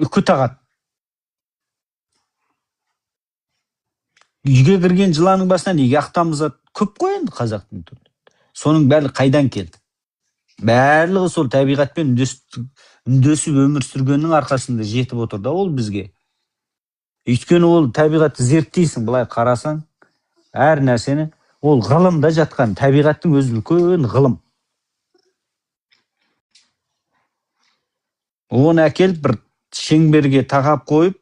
үкі тағады. Үйге кірген жыланның басына неге ақ тамызады? Көп қой енді қазақтың түрі. Соның бәрі қайдан келді? Барлығы сол табиғатпен үндесіп өмір сүргеннің арқасында жетіп отыр да ол бізге. Өйткені ол табиғатты зерттейсің, былай қарасаң, әр нәрсені ол ғылымда жатқан, табиғаттың өзі үлкен ғылым. Оны әкеліп бір шеңберге тағап қойып,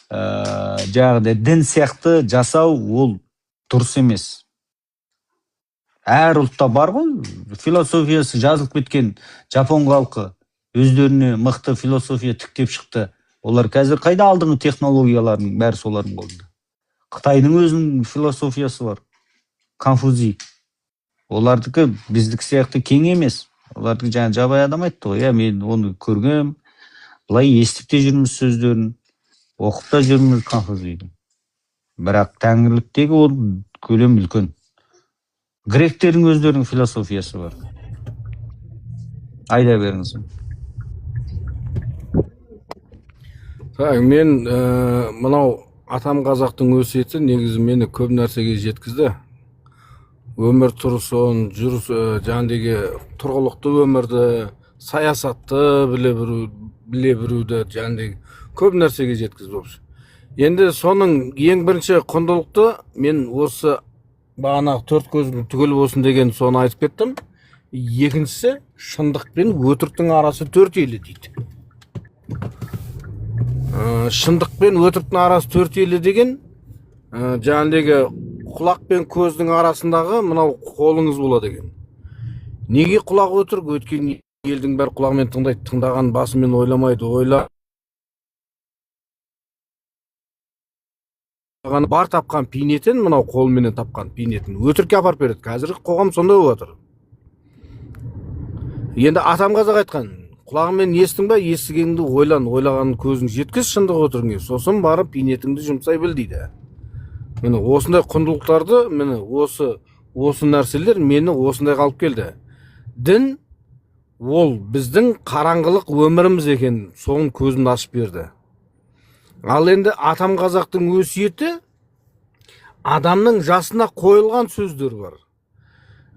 жаңағыдай дін сияқты жасау ол дұрыс емес. Әр ұлтта бар ғой, философиясы жазылып кеткен Жапон халқы өздеріне мықты философия тіктеп шықты. Олар қазір қайда алдыңғы технологиялардың бәрі солардың қолында. Қытайдың өзінің философиясы бар. Конфуций. Олардікі біздік сияқты кең емес. Олардікі жаңа жабай адам айтты ғой, мен оны көргем, былай естіп те жүрміз сөздерін, оқып та жүрміз Конфуцийдің. Бірақ тәңірліктегі ол көлем үлкен. Гректердің өздерінің философиясы бар. Айда беріңіз. Мен мынау атам қазақтың өсиеті негізі мені көп нәрсеге жеткізді. Өмір тұрысын, жүріс, жаңдегі тұрғылықты өмірді, саясатты біле біруді, жаңдегі көп нәрсеге жеткізді. Енді соның ең бірінші құндылықты мен осы бағанағы төрт көздің түгел болсын деген соны айтып кеттім. Екіншісі шындық пен өтіріктің арасы 4 елі дейді. Шындық пен өтіріктің арасы 4 елі деген жаңдегі құлақ пен көздің арасындағы мынау қолыңыз болады екен. Неге құлақ өтірік? Өткен елдің бәрі құлағымен тыңдайды, тыңдаған басымен ойламайды, бар тапқан пейнетін, мынау қолменен тапқан пейнетін өтірікке апарып береді. Қазіргі қоғам сондай болып жатыр. Енді атам қазақ айтқан, құлағымен естің ба, естігеніңді ойлан, ойлағанын көзің жеткіз шындық өтірігіңе, сосын барып пейнетіңді жұмсай біл дейді. Міне осындай құндылықтарды, міне осы нәрселер мені осындай қалып келді. Дін ол біздің қараңғылық өміріміз екен, соның көзін ашып берді. Ал енді атам қазақтың өсиеті адамның жасына қойылған сөздер бар.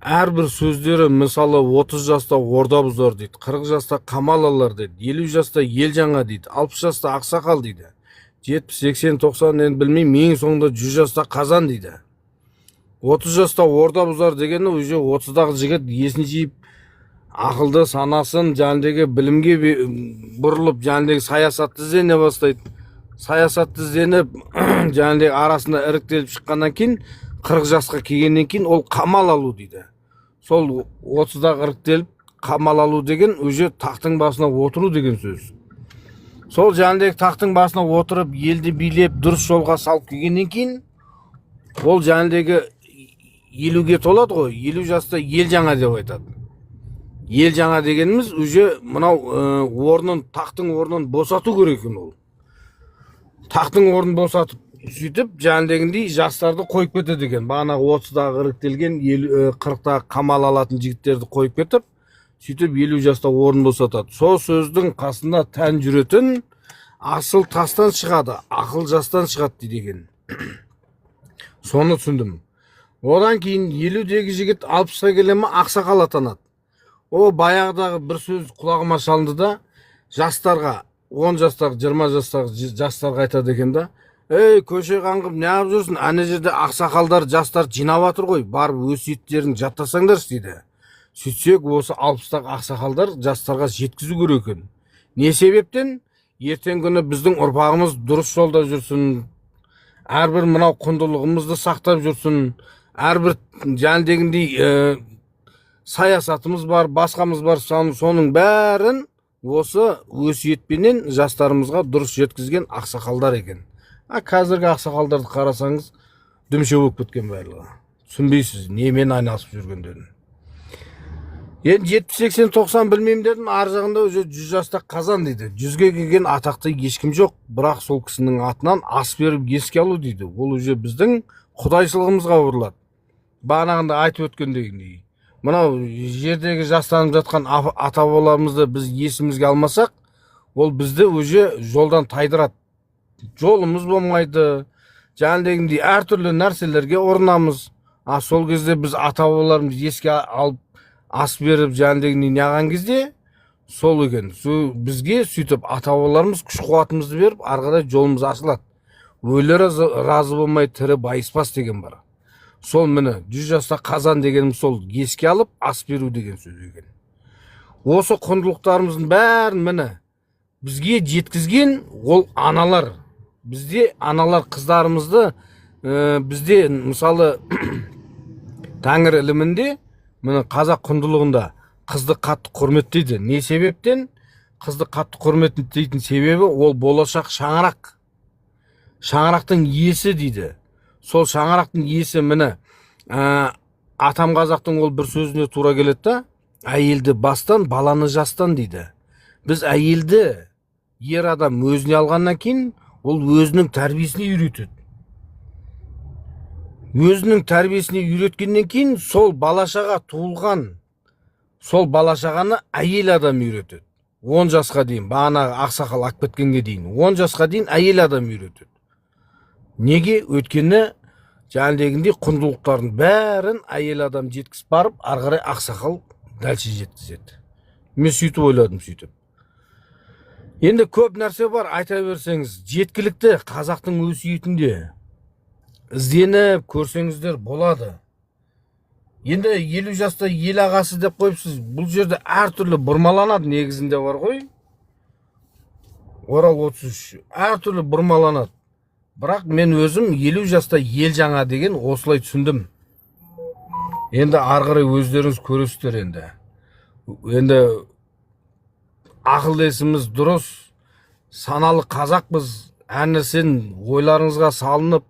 Әрбір сөздері, мысалы 30 жаста орда бұзар дейді, 40 жаста қамал алар дейді, 50 жаста ел жаңа дейді, 60 жаста ақсақал дейді, 70, 80, 90 енді білмеймін, ең соңында 100 жаста қазан дейді. 30 жаста орда бұзар дегені уже 30-дағы жігіт есін жиып, ақылды санасын жаңдегі білімге бұрылып, жаңдегі саясатты іздене бастайды. Саясатты ізденіп, жаңдегі арасында іріктеліп шыққаннан кейін, 40 жасқа келгеннен кейін ол қамал алу дейді. Сол 30-дағы іріктеліп қамал алу деген уже тақтың басына отыру деген сөз. Сол жаңдегі тақтың басына отырып, елді билеп, дұрыс жолға салып келгеннен кейін, ол жаңдегі 50-ге толады ғой, 50 жаста ел жаңа деп айтады. Ел жаңа дегеніміз уже мынау тақтың орнын босату керек екен ол. Тақтың орнын босатып, сөйтіп жаңдегіндей жастарды қойып кетеді екен. Бағанағы 30-дағы іріктелген 40-дағы қамал алатын жігіттерді қойып кетіп, сөйтіп 50 жаста орын босатады. Сол сөздің қасында тән жүретін асыл тастан шығады, ақыл жастан шығады дейді екен. Соны түсіндім. Одан кейін 50-дегі жігіт 60-ға келе ме ақсақал атанады. О баяғыдағы бір сөз құлағыма шалынды да, жастарға, 10 жастағы, 20 жастағы жастарға айтады екен да, ей көше қаңғып неғып жүрсің, ана жерде ақсақалдар жастар жинап жатыр ғой, барып өсиеттерін жаттасаңдаршы дейді. Сөйтсек осы 60-тағы ақсақалдар жастарға жеткізу керек екен. Не себептен? Ертең күні біздің ұрпағымыз дұрыс жолда жүрсін, әрбір мынау құндылығымызды сақтап жүрсін, әрбір дегендей саясатымыз бар, басқамыз бар, соның бәрін осы өсиетпенен жастарымызға дұрыс жеткізген ақсақалдар екен. Қазіргі ақсақалдарды қарасаңыз, дүмше болып кеткен барлығы. Түсінбейсіз, немен айналысып жүргендерін. Енді 70-80-90 білмеймін дедім, ар жағында өзі 100 жаста қазан дейді. 100-ге келген атақты ешкім жоқ, бірақ сол кісінің атынан ас беріп еске алу дейді. Ол уже біздің құдайшылығымызға ұрылады. Бағанағында айтып өткендегіндей. Мынау жердегі жастанып жатқан ата бабаларымызды біз есімізге алмасақ, ол бізді уже жолдан тайдырады. Жолымыз болмайды, дегендей әртүрлі нәрселерге ұрынамыз. Сол кезде біз ата бабаларымыз еске алып ас беріп дегендей неған кезде сол екен. Бізге сөйтіп ата бабаларымыз күш қуатымызды беріп, арғадай жолымыз ашылады. Өлері разы болмай тірі байыспас деген бар. Сол міне 100 жаста қазан дегенім сол еске алып ас беру деген сөз екен. Осы құндылықтарымыздың бәрін міне бізге жеткізген ол аналар. Бізде аналар қыздарымызды бізде мысалы Тәңір ілімінде міне қазақ құндылығында қызды қатты құрметтейді. Не себептен? Қызды қатты құрметтейтін себебі ол болашақ шаңырақ. Шаңырақтың иесі дейді. Сол шаңырақтың иесі міне атам қазақтың ол бір сөзіне тура келеді да, әйелді бастан, баланы жастан дейді. Біз әйелді ер адам өзіне алғаннан кейін ол өзінің тәрбиесіне үйретеді. Өзінің тәрбиесіне үйреткеннен кейін сол балашаға туылған, сол балашағаны әйел адам үйретеді. 10 жасқа дейін, бағанағы ақсақал ақ кеткенге дейін, 10 жасқа дейін әйел адам үйретеді. Неге? Өткені дегендей құндылықтардың бәрін әйел адам жеткізіп барып, арғарай ақсақал дәлше жеткізеді. Мен сөйтіп ойладым сөйтіп. Енді көп нәрсе бар, айта берсеңіз, жеткілікті қазақтың өсиетінде ізденіп көрсеңіздер болады. Енді 50 жаста ел ағасы деп қойыпсыз, бұл жерде әртүрлі бұрмаланады, негізінде бар ғой. Орал 33, әртүрлі бұрмаланады. Бірақ мен өзім 50 жаста ел жаңа деген осылай түсіндім. Енді арғырай өздеріңіз көресіздер енді. Енді ақылдесіміз дұрыс, саналы қазақпыз, әр нәрсен ойларыңызға салынып,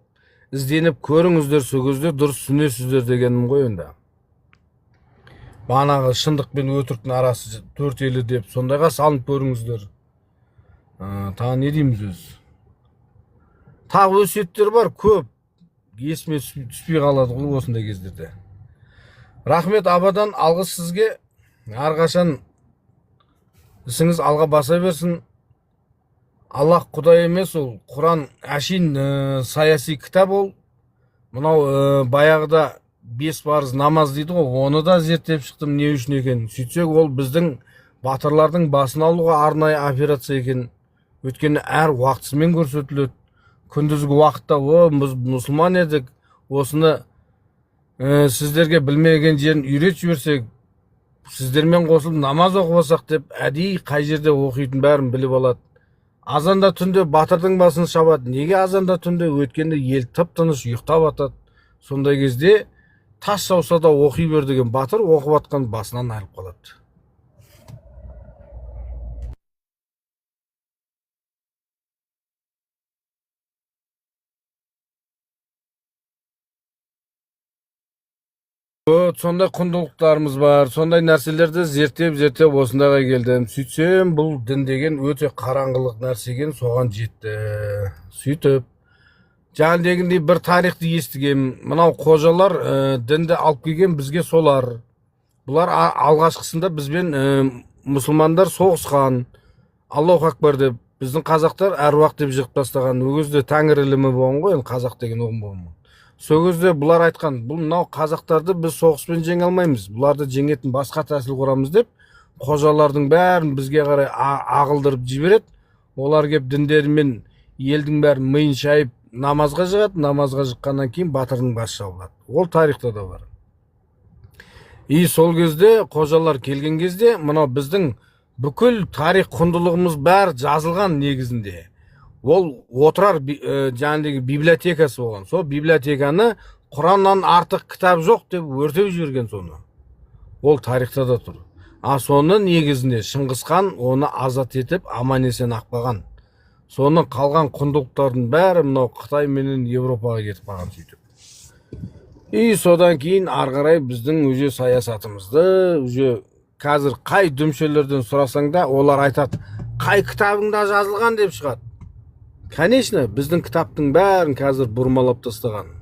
ізденіп көріңіздер, сол кезде дұрыс түсінесіздер дегенім ғой енді. Бағанағы шындық пен өтіріктің арасы 4 елі деп сондайға салынып көріңіздер. Тағы не дейміз өз? Тағы өсиеттер бар көп, есіме түспей қалады ғой осындай кездерде. Рахмет абадан, алғыс сізге. Әрқашан ісіңіз алға баса берсін. Аллах Құдай емес, ол Құран әшейін саяси кітап ол. Мынау баяғыда 5 парыз намаз дейді ғой, оны да зерттеп шықтым, не үшін екен. Сөйтсек ол біздің батырлардың басын алуға арнайы операция екен. Өткені әр уақытысымен көрсетіледі. Күндізгі уақытта біз мұсылман едік, осыны сіздерге білмеген жерін үйрет жіберсек, сіздермен қосылып намаз оқысақ деп, әдейі қай жерде оқитын бәрін біліп алады. Азанда түнде батырдың басын шабады. Неге азанда түнде? Өткенде ел тып-тыныш ұйықтап атады. Сондай кезде тас жауса да оқи бер деген батыр оқып атқан басынан айырылып қалады. Сондай құндылықтарымыз бар, сондай нәрселерді зерттеп осындайға келдім. Сөйтсем, бұл дін деген өте қараңғылық нәрсеген, соған жетті. Сөйтіп, дегендей бір тарихты естігем. Мынау қожалар дінді алып келген бізге солар. Бұлар алғашқысында бізбен мұсылмандар соғысқан. Аллаху акбар деп, біздің қазақтар әруақ деп жығып тастаған. Ол кезде Тәңір ілімі болған ғой, қазақ деген ұғым болған. сол кезде бұлар айтқан, бұл мынау қазақтарды біз соғыспен жеңе алмаймыз, бұларды жеңетін басқа тәсіл құрамыз деп, қожалардың бәрін бізге қарай ағылдырып жібереді. Олар кеп діндерімен елдің бәрін миын шайып намазға жығады, намазға жыққаннан кейін батырдың басы жабылады. Ол тарихта да бар. И сол кезде қожалар келген кезде мынау біздің бүкіл тарих құндылығымыз бәрі жазылған негізінде. Ол отырар жаңағы библиотекасы болған. Сол библиотеканы Құраннан артық кітап жоқ деп өртеп жіберген соны. Ол тарихта да тұр. Соны негізінде Шыңғысхан оны азат етіп аман-есен ақпаған. Соны қалған құндылықтардың бәрі мынау Қытай менен Европаға кетіп қалған сөйтіп. И содан кейін ары қарай біздің өже саясатымызды, өже қазір қай дүмшелерден сұрасаң да олар айтады, қай кітабыңда жазылған деп шығады. Конечно, біздің кітаптың бәрін қазір бұрмалап тастаған.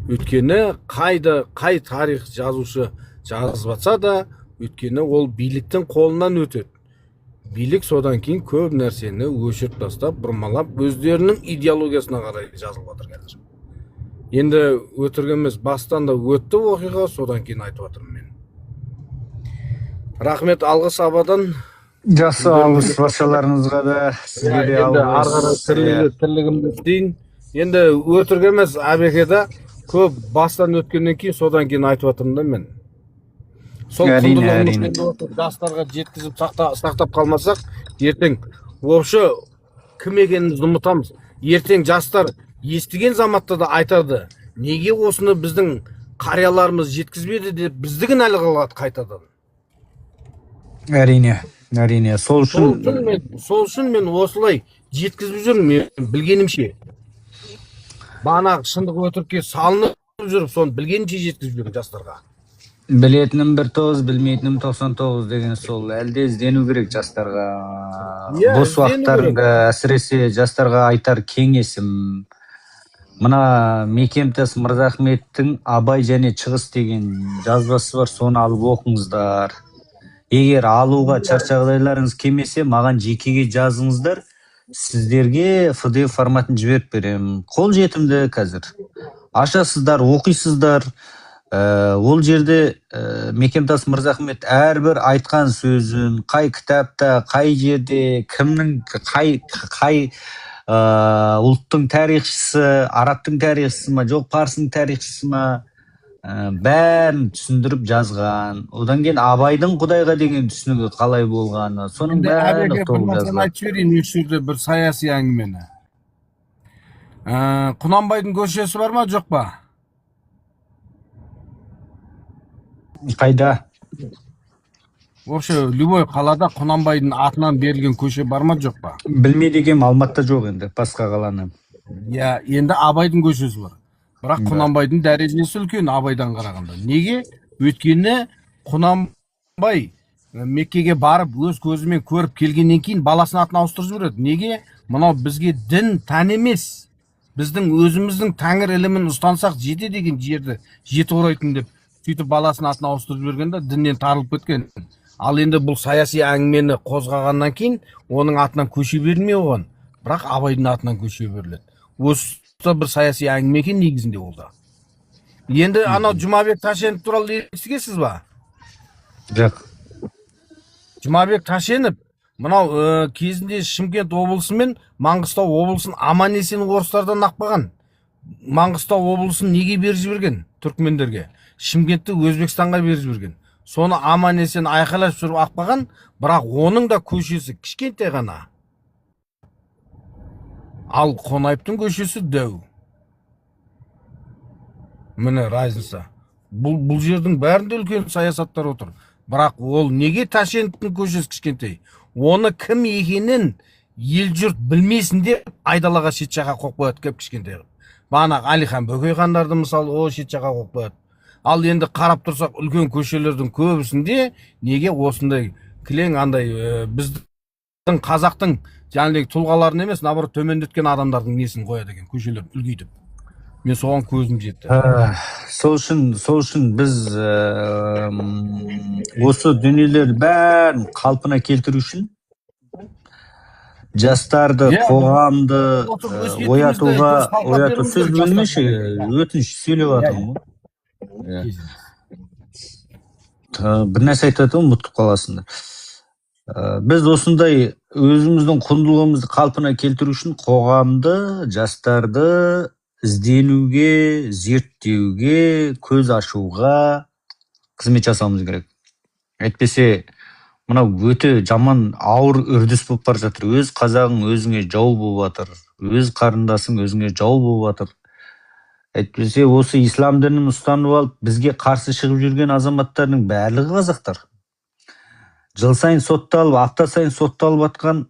Өйткені қай тарих жазушы жазып жатса да, өйткені ол биліктің қолынан өтеді. Билік содан кейін көп нәрсені өшіріп тастап, бұрмалап, өздерінің идеологиясына қарай жазылып жатыр қазір. Енді өтірік емес, бастан да өтті оқиға, содан кейін айтып жатырмын мен. Рахмет, алғыс Абадан. Жақсы, алғыс баршаларыңызға да, сізге де алғыс. Тірлігімді істейін. Енді өтірік емес, Абекеда көп бастан өткеннен кейін, содан кейін айтып жатырмын да мен. Сол құндылығымызды жастарға жеткізіп сақтап қалмасақ, ертең вообще кім екенімізді ұмытамыз. Ертең жастар естіген заматта да айтады, неге осыны біздің қарияларымыз жеткізбеді деп бізді кінәлі қылады қайтадан. Әрине. Сол үшін мен осылай жеткізіп жүрмін, мен білгенімше. Бағанағы шындық өтірікке салынып жүріп, соны білгенімше жеткізіп жүрмін жастарға. Білетінім 1-9, білмейтінім 99 деген сол. Әлде іздену керек жастарға. Бос уақыттарында әсіресе жастарға айтар кеңесім. Мына Мекемтас Мырзахметтің Абай және Шығыс деген жазбасы бар, соны алып оқыңыздар. Егер алуға чарчағдайларыңыз келмесе, маған жекеге жазыңыздар. Сіздерге PDF форматын жіберіп берем. Қол жетімді қазір. Ашасыздар, оқисыздар. Ол жерде Мекемтас Мырзахмет әрбір айтқан сөзін, қай кітапта, қай жерде, кімнің, қай ұлттың тарихшысы, арабтың тарихшысы ма, жоқ парсының тарихшысы ма, бәрін түсіндіріп жазған. Одан кейін Абайдың Құдайға деген түсінігі қалай болғаны, соның бәрін толық жазған. Айтып жіберейін осы жерде бір саяси әңгімені. Құнанбайдың көшесі бар ма, жоқ па? Қайда? Вообще любой қалада Құнанбайдың атынан берілген көше бар ма, жоқ па? Білмейді екенмін, Алматыда жоқ енді, басқа қаланы. Енді Абайдың көшесі бар. Бірақ Құнанбайдың дәрежесі үлкен Абайдан қарағанда. Неге? Өйткені Құнанбай Меккеге барып өз көзімен көріп келгеннен кейін баласының атын ауыстырып жібереді. Неге? Мынау бізге дін тән емес. Біздің өзіміздің тәңір ілімін ұстансақ жете деген жерді жеті құрайтын деп сөйтіп баласының атын ауыстырып жібергенде діннен тарылып кеткен. Ал енді бұл саяси әңгімені қозғағаннан кейін оның атынан көше берілмей оған, бірақ Абайдың атынан көше беріледі. Осы бір саяси әңгіме екен негізінде ол да. Енді анау Жұмабек Ташенов туралы естігенсіз ба? Жоқ. Жұмабек Ташенов мынау кезінде Шымкент облысы мен Маңғыстау облысын аман-есен орыстардан ақпаған. Маңғыстау облысын неге беріп жіберген түркмендерге? Шымкентті Өзбекстанға беріп жіберген. Соны аман-есен айқайлап жүріп ақпаған, бірақ оның да көшесі кішкентай ғана. Ал Қонаевтың көшесі дәу. Міне разница. Бұл жердің бәрінде үлкен саясаттар отыр. Бірақ ол неге Ташеновтың көшесі кішкентай? Оны кім екенін ел жұрт білмесін деп айдалаға шет жаққа қойып қояды кеп кішкентай қылып. Бағанағы Әлихан Бөкейхандарды мысалы о шет жаққа қойып қояды. Ал енді қарап тұрсақ үлкен көшелердің көбісінде неге осындай кілең андай біздің қазақтың жаңағыдай тұлғаларын емес, наоборот төмендеткен адамдардың несін қояды екен, көшелер үлкейтіп. Мен соған көзім жетті. Сол үшін біз осы дүниелер бәрін қалпына келтіру үшін жастарды, Иә, қоғамды осы өз оятуға, бетімізді салып ояту беруіміз сөз керек бөлмеші, жастарға. өтініш сөйлеп жатырмын ғой. Иә. Кезінде. бір нәрсе айтып ұмытып қаласыңдар. Біз осындай өзіміздің құндылығымызды қалпына келтіру үшін қоғамды, жастарды ізденуге, зерттеуге, көз ашуға қызмет жасауымыз керек. Әйтпесе, мынау өте жаман ауыр үрдіс болып бара жатыр. Өз қазағың өзіңе жау болып жатыр. Өз қарындасың өзіңе жау болып жатыр. Әйтпесе, осы ислам дінін ұстанып алып, бізге қарсы шығып жүрген азаматтардың барлығы қазақтар. Жыл сайын сотталып, апта сайын сотталып атқан,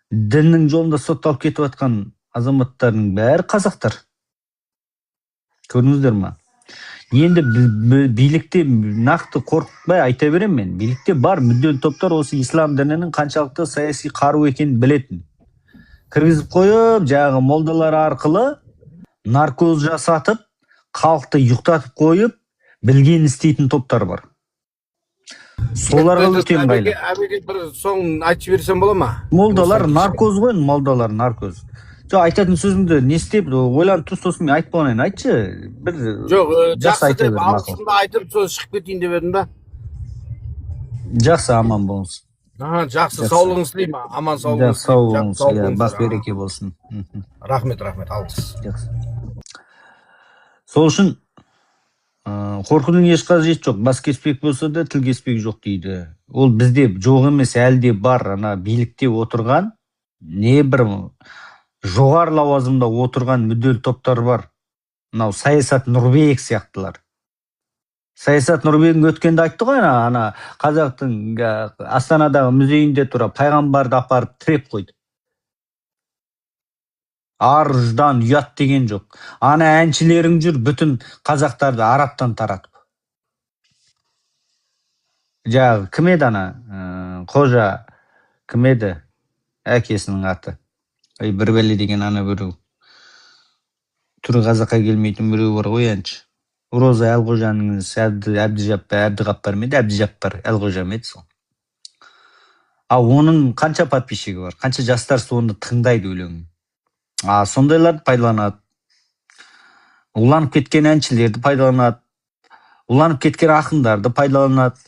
діннің жолында сотталып кетіп атқан азаматтардың бәрі қазақтар. Көрдіңіздер ма? Енді билікте нақты қорқытпай айта берем мен. Билікте бар мүдделі топтар осы ислам дінінің қаншалықты саяси қару екенін білетін. Кіргізіп қойып, жаңағы молдалар арқылы наркоз жасатып, халықты ұйықтатып қойып, білген істейтін топтар бар. Соларға өте ыңғайлы. Әбеке бір соңын айтып берсем бола ма? Молдалар наркоз ғой, молдалар наркоз. Айтатын сөзімді не істеп, ойланып тұр, сосын мен айтып болайын, айтшы. Жоқ, жақсы айта деп, бер, алғысында айтып, сол шығып кетейін деп едім да. Жақсы, аман болыңыз. Жақсы, саулығыңыз тілеймін, аман саулығыңыз. Сау болыңыз, бақ береке болсын. Рахмет, алғыс. Сол үшін қорқудың еш қажеті жоқ. Бас кеспек болса да тіл кеспек жоқ дейді. Ол бізде жоқ емес, әлде бар. Ана билікте отырған, не бір жоғары лауазымда отырған мүдделі топтар бар. Мынау Саясат Нұрбек сияқтылар. Саясат Нұрбегің өткенде айтты ғой, ана қазақтың Астанадағы музейінде тұра пайғамбарды апарып тіреп қойды. Арждан ұят деген жоқ. Ана әншілерің жүр бүтін қазақтарды арабтан таратып. Жағы кім еді ана? Қожа кім еді? Әкесінің аты. Бір бәле деген ана біреу. Түрі қазаққа келмейтін біреу бар ғой әнші. Роза Әлқожаның Әбдіғаппар ма еді? Әбдіжаппар Әлқожа ма еді сол. Оның қанша подписчигі бар? Қанша жастар соны тыңдайды өлеңін? Сондайларды пайдаланады. Уланып кеткен әншілерді пайдаланады. Уланып кеткен ақындарды пайдаланады.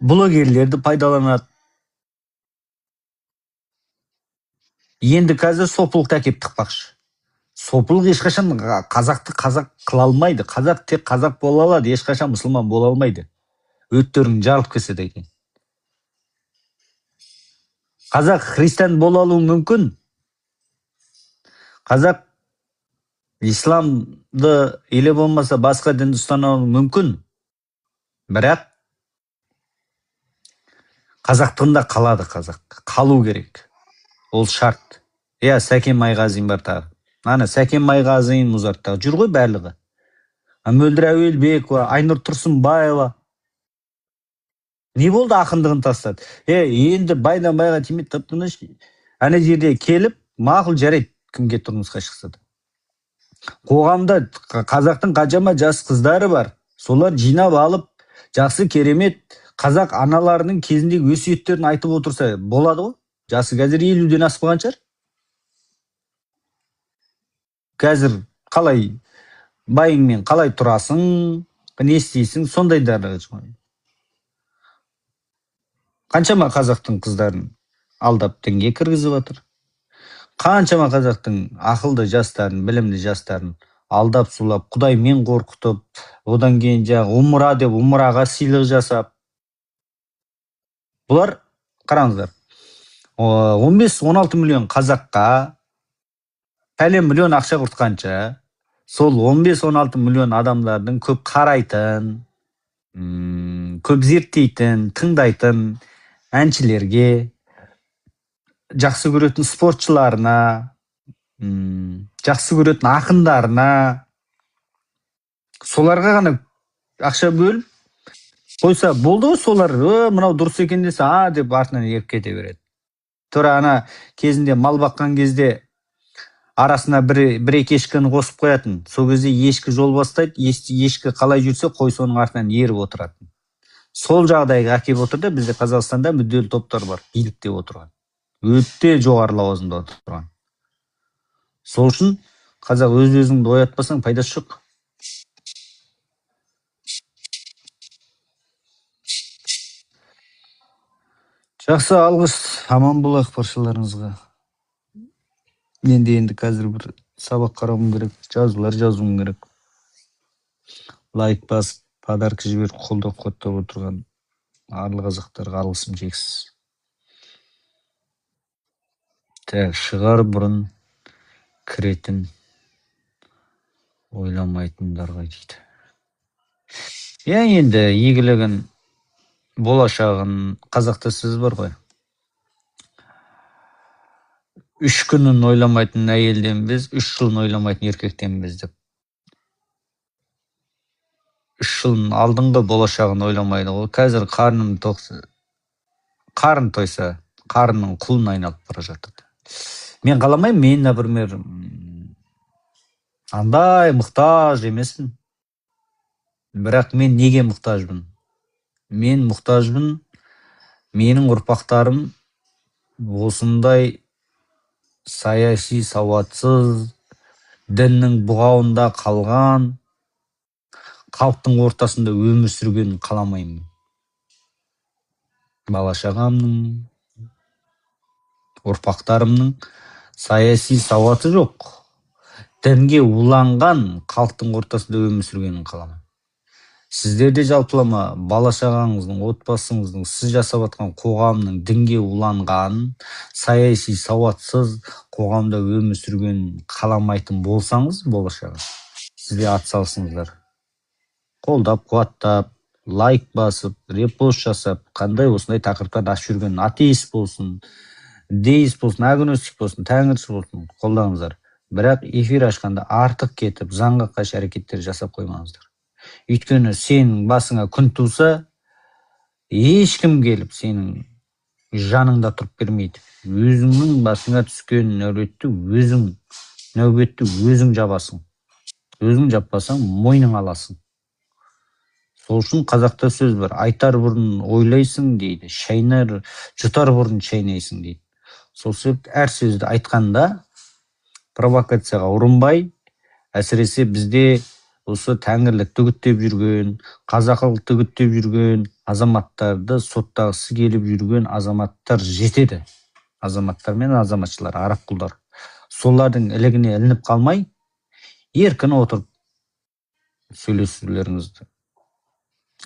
Блогерлерді пайдаланады. Енді қазір сопылық әкеп тықпақшы. Сопылық ешқашан қазақты қазақ қыла алмайды. Қазақ тек қазақ бола алады, ешқашан мұсылман бола алмайды. Өттерің жарылып кетсе екен. Қазақ христиан бола алуы мүмкін. Қазақ исламды или болмаса басқа дінді ұстануы мүмкін. Бірақ қазақтығында қалады қазақ. Қалу керек. Ол шарт. Сәкен Майғазин бар тағы. Сәкен Майғазин, Музарттағы жүр ғой барлығы. Мөлдір Әуелбекова, Айнұр Тұрсынбаева. Не болды ақындығын тастады? Енді байдан байға тимейді, тып-тыныш. Ана жерде келіп, мақұл жарайды, кімге тұрмысқа шықса да. Қоғамда қазақтың қаншама жас қыздары бар. Солар жинап алып, жақсы керемет қазақ аналарының кезіндегі өсиеттерін айтып отырса болады ғой. Жасы қазір 50-ден асып қалған шығар. Қазір қалай байыңмен қалай тұрасың, не істейсің, сондайдары. Қаншама қазақтың қыздарын алдап дінге кіргізіп жатыр. Қаншама қазақтың ақылды жастарын, білімді жастарын алдап сулап, Құдаймен қорқытып, одан кейін умра деп умраға сыйлық жасап. Бұлар, қараңыздар, 15-16 миллион қазаққа пәлен миллион ақша құртқанша, сол 15-16 миллион адамдардың көп қарайтын, көп зерттейтін, тыңдайтын әншілерге, жақсы көретін спортшыларына, жақсы көретін ақындарына, соларға ғана ақша бөліп қойса болды ғой. Солар мынау дұрыс екен десе, деп артынан еріп кете береді. Тура ана кезінде мал баққан кезде арасына бір-екі ешкіні қосып қоятын. Сол кезде ешкі жол бастайды, ешкі қалай жүрсе қой соның артынан еріп отыратын. Сол жағдайға әкеп отырды. Бізде Қазақстанда мүдделі топтар бар, билікте отырған. өте жоғары лауазымда отырған. Сол үшін қазақ өз-өзіңді оятпасаң пайдасы жоқ. Жақсы, алғыс, аман болайық баршаларыңызға. Енді қазір бір сабақ қарауым керек, жазулар жазуым керек. Лайк басып, подарка жіберіп, қолдап қуаттап отырған арлы қазақтарға алғысым шексіз. Шығар бұрын кіретін ойламайтындарға дейді. Енді игілігін, болашағын, қазақта сөз бар ғой. 3 күнін ойламайтын әйелден біз, 3 жылын ойламайтын еркектен біз деп. 3 жылын алдыңғы болашағын ойламайды ғой. Қазір қарын тойса, қарынның құлын айналып бара жатыр. Мен қаламаймын, мен, например, андай мұқтаж емеспін. Бірақ мен неге мұқтажбын? Мен мұқтажбын, менің ұрпақтарым осындай саяси сауатсыз, діннің бұғауында қалған, халықтың ортасында өмір сүргенін қаламаймын. Бала-шағамның, ұрпақтарымның саяси сауаты жоқ, дінге уланған халықтың ортасында өмір сүргенін қаламаймын. Сіздер де жалпылама бала-шағаңыздың, отбасыңыздың, сіз жасап жатқан қоғамның дінге уланған, саяси сауатсыз қоғамда өмір сүргенін қаламайтын болсаңыз, болашағы сізде атсалысыңыздар. Қолдап, қуаттап, лайк басып, репост жасап, қандай осындай тақырыптарды ашып жүрген атеист болсын, деист болсын, агностик болсын, тәңірші болсын, қолдаңыздар. Бірақ эфир ашқанда артық кетіп, заңға қайшы әрекеттер жасап қоймаңыздар. Өйткені сенің басыңа күн туса, ешкім келіп сенің жаныңда тұрып бермейді. Өзіңнің басыңа түскен нәубетті өзің жабасың. Өзің жаппасаң, мойның аласың. Сол үшін қазақта сөз бар, айтар бұрын ойлайсың дейді, жұтар бұрын шайнайсың дейді. Сол себепті әр сөзді айтқанда провокацияға ұрынбай, әсіресе бізде осы тәңірлік түгіттеп жүрген, қазақылық түгіттеп жүрген азаматтарды соттағысы келіп жүрген азаматтар жетеді. Азаматтар мен азаматшылар, араб құлдар. Солардың ілігіне ілініп қалмай, еркін отырып сөйлесулеріңізді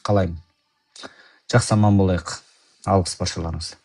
қалаймын. Жақсы, аман болайық. Алғыс баршаларыңызға.